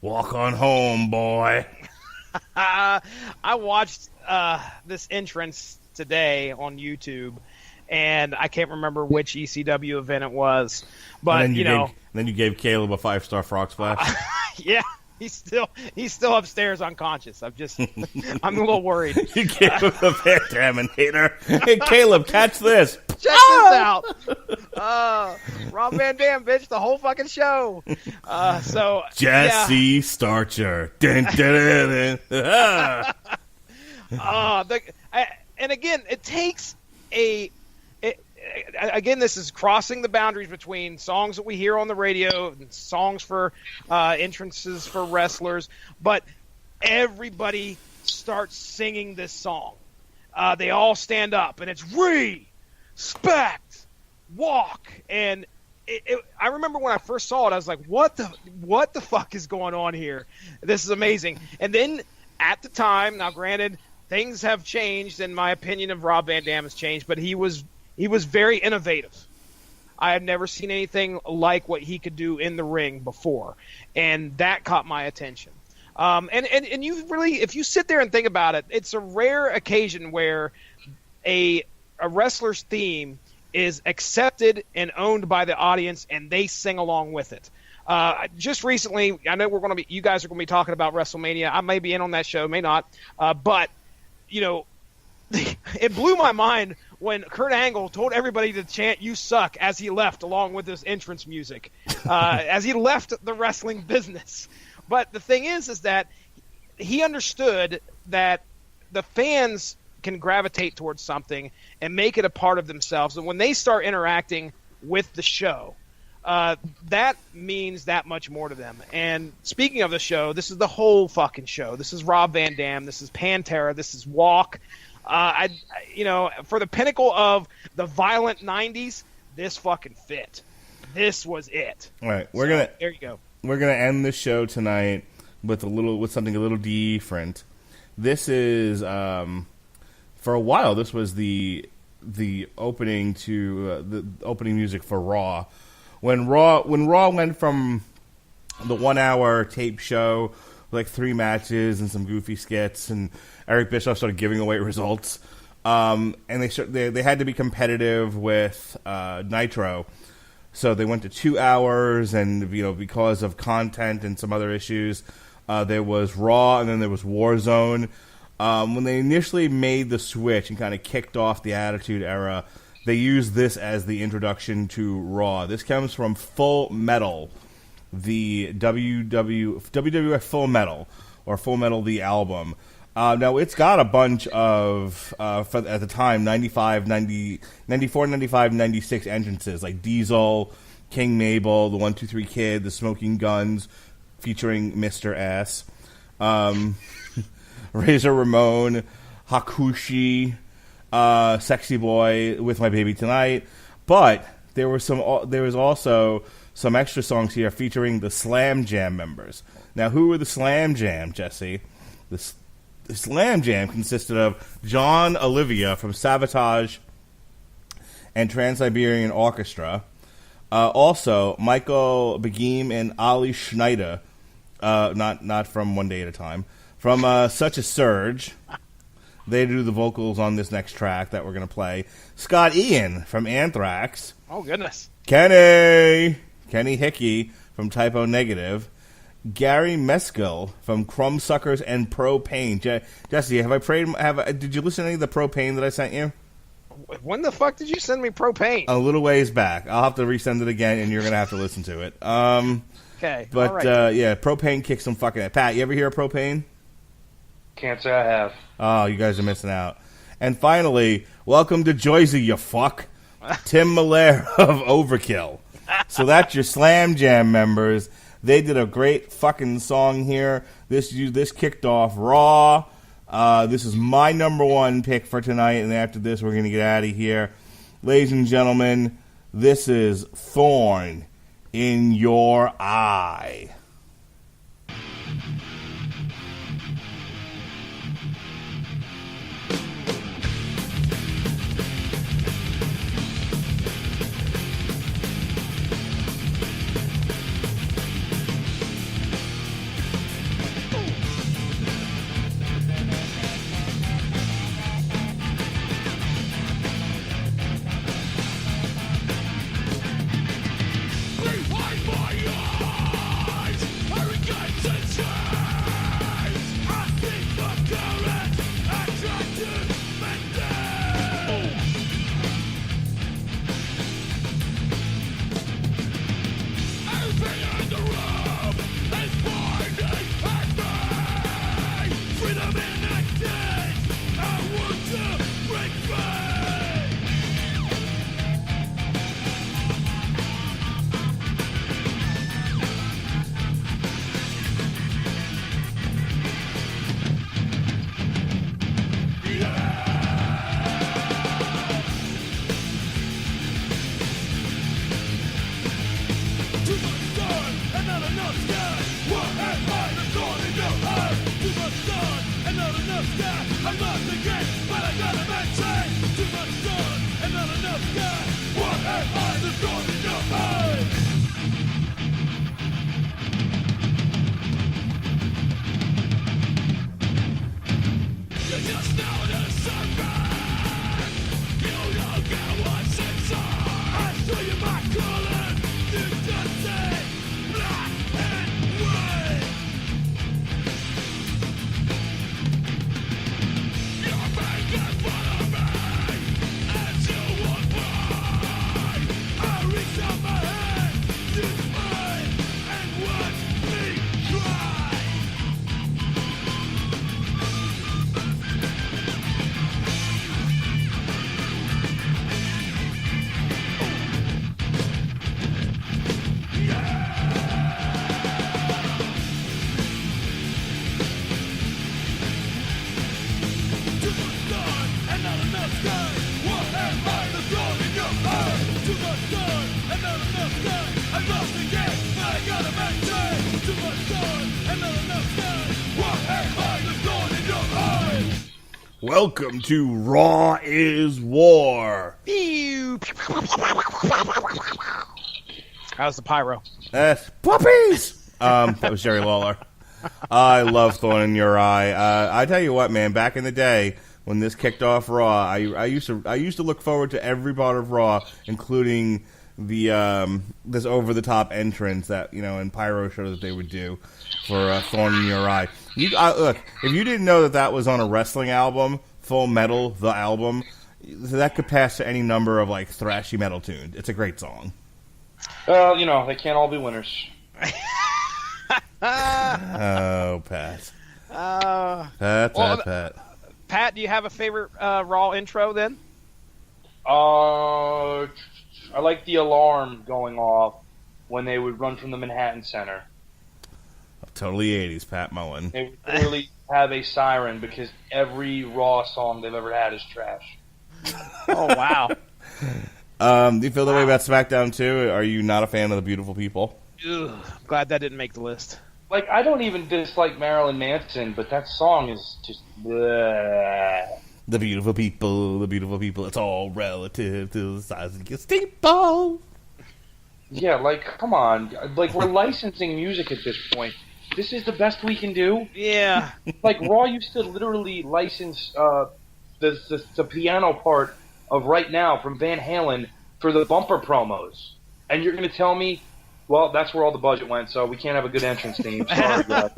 Walk on home, boy. I watched this entrance today on YouTube, and I can't remember which ECW event it was, but And then you gave Caleb a 5-star frog splash. yeah, he's still upstairs unconscious. I'm a little worried. You gave him the Van Dam and hater. Hey, Caleb, catch this. Check this out. Rob Van Dam, bitch, the whole fucking show. So Jesse Starcher. Dun, dun, dun, dun. And again, it takes again, this is crossing the boundaries between songs that we hear on the radio and songs for entrances for wrestlers, but everybody starts singing this song. They all stand up, and it's respect, walk, and I remember when I first saw it, I was like, what the fuck is going on here? This is amazing. And then at the time, now granted, things have changed, and my opinion of Rob Van Dam has changed, but he was very innovative. I have never seen anything like what he could do in the ring before, and that caught my attention. And you really, if you sit there and think about it, it's a rare occasion where a wrestler's theme is accepted and owned by the audience, and they sing along with it. Just recently, I know you guys are going to be talking about WrestleMania. I may be in on that show, may not, but it blew my mind when Kurt Angle told everybody to chant "You suck" as he left, along with his entrance music, as he left the wrestling business. But the thing is that he understood that the fans can gravitate towards something and make it a part of themselves. And when they start interacting with the show, that means that much more to them. And speaking of the show, this is the whole fucking show. This is Rob Van Dam. This is Pantera. This is Walk. For the pinnacle of the violent 90s, this fucking fit. This was it. All right, There you go. We're gonna end the show tonight with something a little different. This is for a while. This was the opening to the opening music for Raw. When Raw went from the 1 hour tape show, like 3 matches and some goofy skits, and Eric Bischoff started giving away results. And they had to be competitive with Nitro, so they went to 2 hours. And because of content and some other issues, there was Raw, and then there was Warzone. When they initially made the switch and kind of kicked off the Attitude Era, they used this as the introduction to Raw. This comes from Full Metal, the WWF Full Metal, or Full Metal the album. Now, it's got a bunch of, at the time, 94, 95, 96 entrances, like Diesel, King Mabel, the 1-2-3 Kid, the Smoking Guns, featuring Mr. S, Razor Ramon, Hakushi, Sexy Boy, With My Baby Tonight. But there was also some extra songs here featuring the Slam Jam members. Now, who were the Slam Jam, Jesse? The Slam Jam consisted of John Olivia from Sabotage and Trans-Siberian Orchestra. Also, Michael Begim and Ali Schneider, not from One Day at a Time, from Such a Surge. They do the vocals on this next track that we're going to play. Scott Ian from Anthrax. Oh, goodness. Kenny Hickey from Typo Negative. Gary Meskel from Crumbsuckers and Propane. Jesse, did you listen to any of the Propane that I sent you? When the fuck did you send me Propane? A little ways back. I'll have to resend it again, and you're going to have to listen to it. Okay. But, all right. yeah, Propane kicks some fucking ass. Pat, you ever hear of Propane? Can't say I have. Oh, you guys are missing out. And finally, welcome to Joyzy, you fuck. Tim Miller of Overkill. So that's your Slam Jam members. They did a great fucking song here. This kicked off Raw. This is my number 1 pick for tonight, and after this, we're going to get out of here. Ladies and gentlemen, this is Thorn in Your Eye. Behind my eyes, arrogance and shame. I think the current attractive mandate. Everything in the room is pointing at me. Freedom enacted, I want to break free. Too much sun and not enough sky. What am I? The thorn in your eye. Too much sun and not enough sky. I'm lost again, but I gotta maintain. Too much sun and not enough sky. What am I? The thorn in your eye. You're just now the serpent. You don't get what's inside. I show you my color. You just say black and white. You're making fun of me as you walk by. I reach out my hand. Welcome to Raw is War. How's the pyro? Puppies! That was Jerry Lawler. I love Thorn in Your Eye. I tell you what, man, back in the day when this kicked off Raw, I used to look forward to every part of Raw, including the this over the top entrance that and pyro show that they would do for Thorn in Your Eye. Look, if you didn't know that was on a wrestling album, Full Metal, the album, that could pass to any number of like thrashy metal tunes. It's a great song. Well, they can't all be winners. Oh, Pat. Pat. Pat, do you have a favorite Raw intro then? I like the alarm going off when they would run from the Manhattan Center. Totally 80s, Pat Mullin. They would clearly have a siren because every Raw song they've ever had is trash. Oh, wow. Do you feel the way about SmackDown too? Are you not a fan of the Beautiful People? Ugh, glad that didn't make the list. Like, I don't even dislike Marilyn Manson, but that song is just bleh. The beautiful people, it's all relative to the size of your steeple. Yeah, like, come on. Like, we're licensing music at this point. This is the best we can do? Yeah. Like, Raw used to literally license the piano part of Right Now from Van Halen for the bumper promos. And you're going to tell me, well, that's where all the budget went, so we can't have a good entrance theme. Sorry, guys.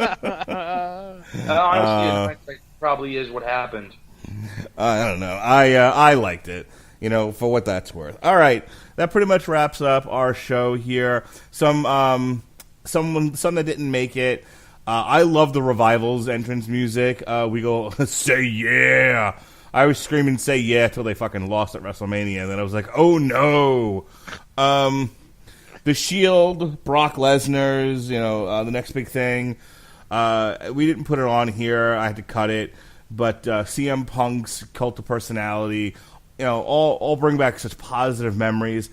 Honestly, it probably is what happened. I don't know. I liked it, for what that's worth. All right, that pretty much wraps up our show here. Some that didn't make it. I love the Revival's entrance music. We go, say yeah. I was screaming say yeah till they fucking lost at WrestleMania, and then I was like, oh no. The Shield, Brock Lesnar's, the next big thing. We didn't put it on here. I had to cut it. But CM Punk's Cult of Personality, all bring back such positive memories.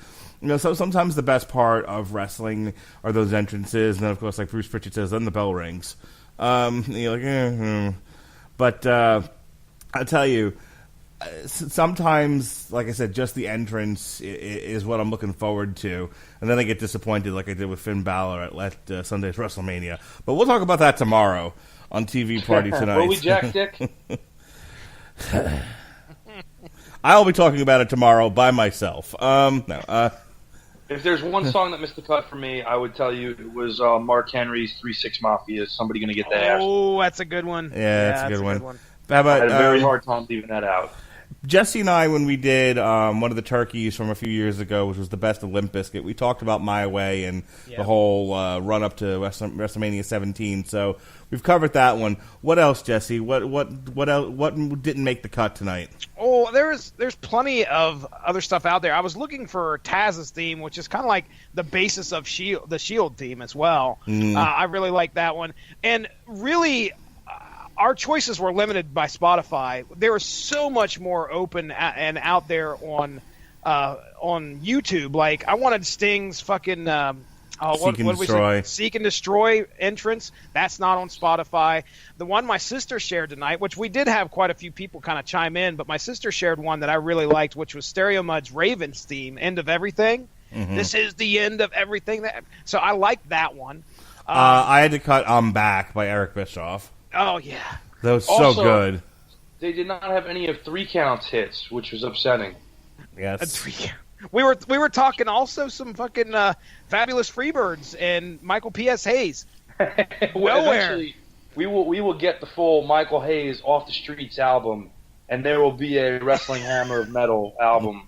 So sometimes the best part of wrestling are those entrances, and then of course, like Bruce Pritchard says, then the bell rings. You're like, But I'll tell you, sometimes, like I said, just the entrance is what I'm looking forward to, and then I get disappointed, like I did with Finn Balor at Sunday's WrestleMania. But we'll talk about that tomorrow on TV Party tonight. Will we, Jack Dick? I'll be talking about it tomorrow by myself. If there's one song that missed the cut for me, I would tell you it was Mark Henry's 3-6 Mafia. Is somebody going to get that ass? Oh, that's a good one. Yeah, that's a good one. How I about, had a very hard time leaving that out. Jesse and I, when we did one of the turkeys from a few years ago, which was the best of Limp Bizkit, we talked about My Way and the whole run up to WrestleMania 17. So we've covered that one. What else, Jesse? What else? What didn't make the cut tonight? Oh, there's plenty of other stuff out there. I was looking for Taz's theme, which is kind of like the basis of the Shield theme as well. I really like that one, and really. Our choices were limited by Spotify. There was so much more open and out there on YouTube. Like, I wanted Sting's fucking Seek and Destroy entrance. That's not on Spotify. The one my sister shared tonight, which we did have quite a few people kind of chime in, but my sister shared one that I really liked, which was Stereo Mud's Ravens theme, End of Everything. Mm-hmm. This is the end of everything. So I liked that one. I had to cut I'm Back by Eric Bischoff. Oh, yeah. That was Also, so good. They did not have any of 3 Counts hits, which was upsetting. Yes. We were talking also some fucking Fabulous Freebirds and Michael P.S. Hayes. Eventually, we will get the full Michael Hayes Off the Streets album, and there will be a Wrestling Hammer of Metal album.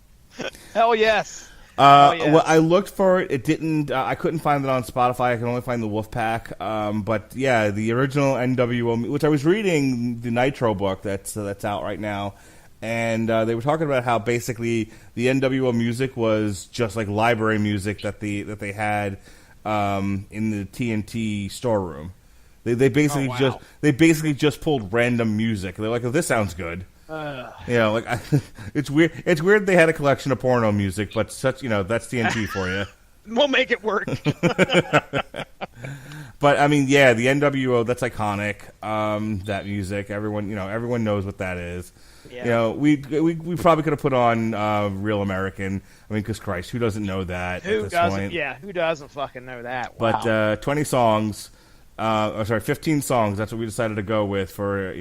Hell yes. Well, I looked for it. It didn't. I couldn't find it on Spotify. I could only find the Wolfpack. But yeah, the original NWO, which I was reading the Nitro book that's out right now, and they were talking about how basically the NWO music was just like library music that they had in the TNT storeroom. They basically just pulled random music. They're like, oh, this sounds good. It's weird. It's weird they had a collection of porno music, but that's TNT for you. We'll make it work. But I mean, yeah, the NWO, that's iconic. That music, everyone knows what that is. Yeah. You know, we probably could have put on Real American. I mean, because Christ, who doesn't know that Who at this doesn't? point? Yeah, who doesn't fucking know that? Wow. But 20 songs, 15 songs. That's what we decided to go with for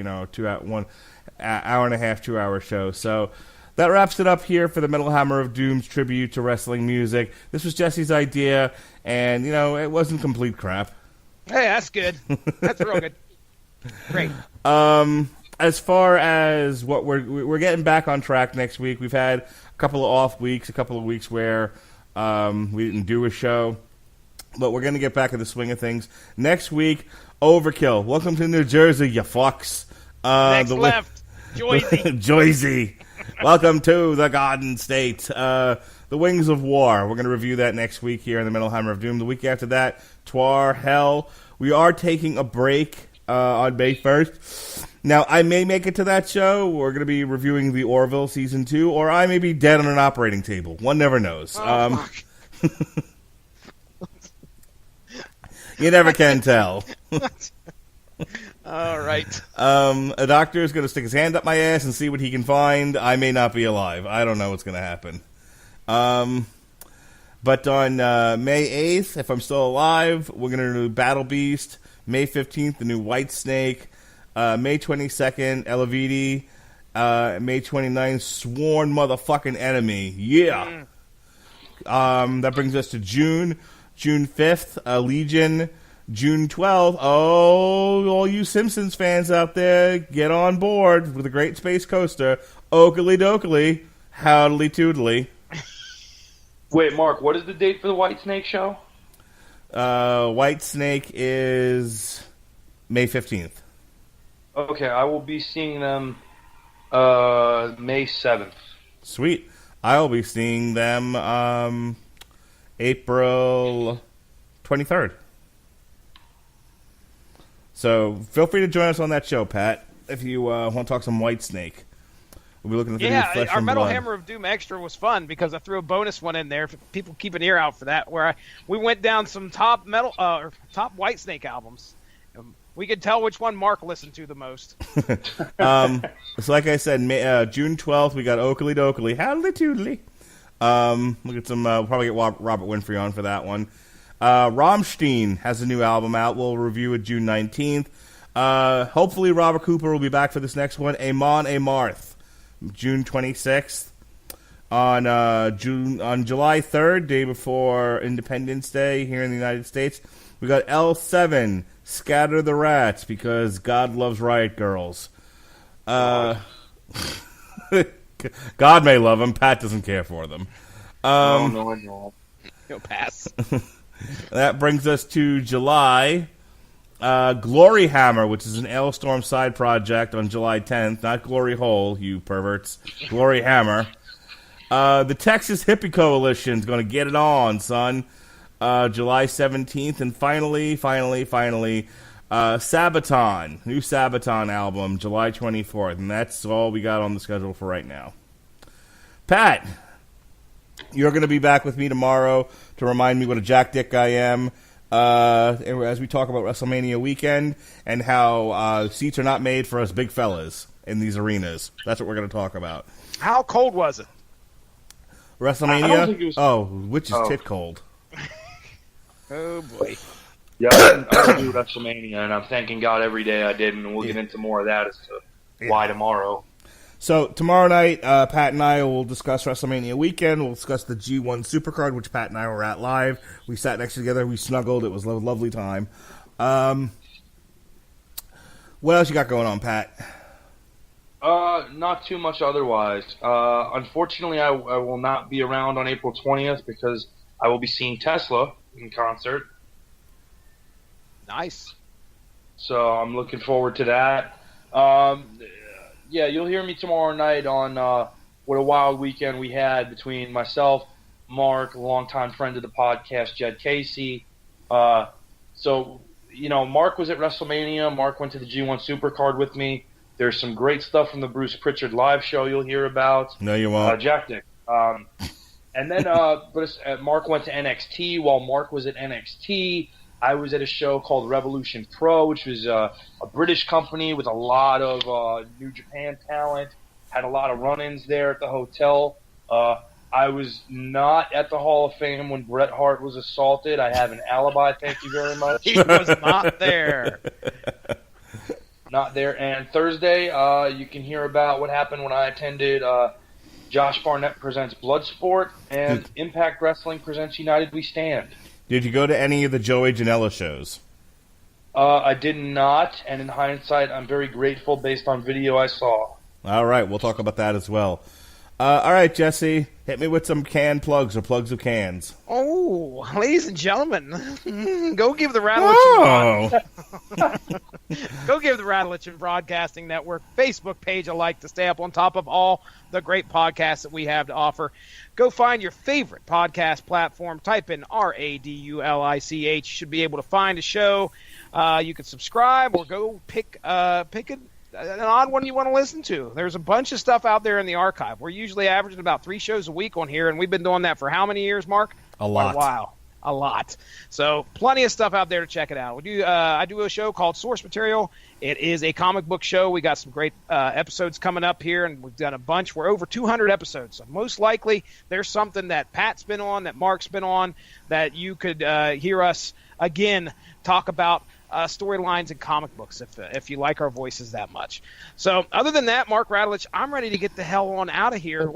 hour and a half, 2 hour show. So that wraps it up here for the Metal Hammer of Doom's tribute to wrestling music. This was Jesse's idea, and it wasn't complete crap. Hey, that's good. That's real good. Great. As far as what we're getting back on track next week, we've had a couple of off weeks, a couple of weeks where we didn't do a show, but we're going to get back in the swing of things. Next week, Overkill. Welcome to New Jersey, you fucks. Next left, Joyzy. Joyzy. Welcome to the Garden State. The Wings of War. We're going to review that next week here in the Metal Hammer of Doom. The week after that, Twar Hell. We are taking a break on May 1st. Now, I may make it to that show. We're going to be reviewing the Orville Season 2, or I may be dead on an operating table. One never knows. Fuck. You never can tell. All right. A doctor is going to stick his hand up my ass and see what he can find. I may not be alive. I don't know what's going to happen. But on May 8th, if I'm still alive, we're going to do Battle Beast. May 15th, the new White Snake. May 22nd, Elavidi. May 29th, Sworn Motherfucking Enemy. Yeah. That brings us to June. June 5th, Legion. June 12th, all you Simpsons fans out there, get on board with the Great Space Coaster. Oakley dokley, howdly toodly. Wait, Mark, what is the date for the White Snake show? White Snake is May 15th. Okay, I will be seeing them May 7th. Sweet. I'll be seeing them April 23rd. So feel free to join us on that show, Pat, if you want to talk some White Snake. We'll be looking at the new Flesh our and Metal Blood. Hammer of Doom Extra was fun because I threw a bonus one in there. People keep an ear out for that. Where we went down some top White Snake albums. We could tell which one Mark listened to the most. So like I said, June 12th, we got Oakley dokley, howdly toodly. We'll get some. We'll probably get Robert Winfrey on for that one. Rammstein has a new album out. We'll review it June 19th. Hopefully Robert Cooper will be back for this next one. Amon Amarth, June 26th. On July 3rd, day before Independence Day here in the United States, we got L7, Scatter the Rats, because God loves riot girls. God may love them. Pat doesn't care for them. No. He'll pass. That brings us to July. Glory Hammer, which is an Ailstorm side project on July 10th. Not Glory Hole, you perverts. Glory Hammer. The Texas Hippie Coalition is going to get it on, son. July 17th. And finally, Sabaton. New Sabaton album, July 24th. And that's all we got on the schedule for right now. Pat, you're going to be back with me tomorrow to remind me what a jack dick I am as we talk about WrestleMania weekend and how seats are not made for us big fellas in these arenas. That's what we're going to talk about. How cold was it? WrestleMania? I don't think it was- which is tit cold. Oh boy. Yeah, I didn't do WrestleMania, and I'm thanking God every day I did, and we'll get into more of that as to why tomorrow. So tomorrow night, Pat and I will discuss WrestleMania weekend. We'll discuss the G1 Supercard, which Pat and I were at live. We sat next to together. We snuggled. It was a lovely time. What else you got going on, Pat? Not too much otherwise. Unfortunately, I will not be around on April 20th because I will be seeing Tesla in concert. Nice. So I'm looking forward to that. Yeah, you'll hear me tomorrow night on what a wild weekend we had between myself, Mark, a longtime friend of the podcast, Jed Casey. So, Mark was at WrestleMania. Mark went to the G1 Supercard with me. There's some great stuff from the Bruce Pritchard live show you'll hear about. No, you won't. Jack Dick. And then Mark went to NXT. While Mark was at NXT, I was at a show called Revolution Pro, which was a British company with a lot of New Japan talent. Had a lot of run-ins there at the hotel. I was not at the Hall of Fame when Bret Hart was assaulted. I have an alibi. Thank you very much. He was not there. Not there. And Thursday, you can hear about what happened when I attended Josh Barnett Presents Bloodsport and Impact Wrestling Presents United We Stand. Did you go to any of the Joey Janela shows? I did not, and in hindsight, I'm very grateful based on video I saw. All right, we'll talk about that as well. All right, Jesse, hit me with some can plugs or plugs of cans. Oh, ladies and gentlemen, go give the Radulich go give the Radulich and Broadcasting Network Facebook page a like to stay up on top of all the great podcasts that we have to offer. Go find your favorite podcast platform. Type in Radulich. You should be able to find a show. You can subscribe or go pick an odd one you want to listen to. There's a bunch of stuff out there in the archive. We're usually averaging about 3 shows a week on here, and we've been doing that for how many years, Mark? A lot. Wow. A lot. So plenty of stuff out there to check it out. I do a show called Source Material. It is a comic book show. We got some great episodes coming up here, and we've done a bunch. We're over 200 episodes. So most likely there's something that Pat's been on, that Mark's been on, that you could hear us again talk about storylines in comic books if you like our voices that much. So other than that, Mark Radulich, I'm ready to get the hell on out of here.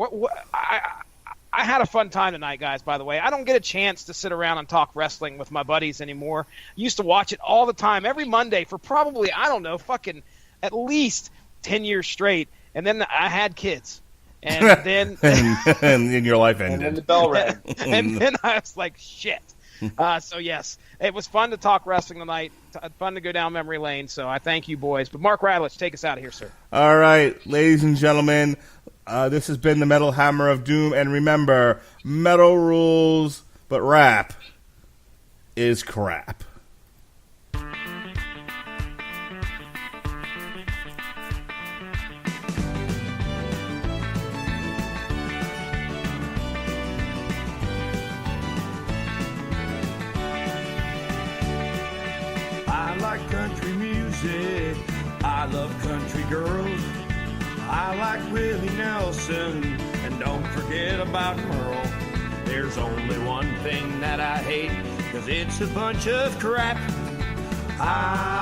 I had a fun time tonight, guys, by the way. I don't get a chance to sit around and talk wrestling with my buddies anymore. I used to watch it all the time, every Monday for probably, I don't know, fucking at least 10 years straight. And then I had kids. And then... and then your life ended. And then the bell rang. And then I was like, shit. So, yes, it was fun to talk wrestling tonight, fun to go down memory lane, so I thank you, boys. But Mark Radulich, take us out of here, sir. All right, ladies and gentlemen, this has been the Metal Hammer of Doom, and remember, metal rules, but rap is crap. I like country music. I love country girls. I like Willie Nelson. And don't forget about Merle. There's only one thing that I hate, 'cause it's a bunch of crap. I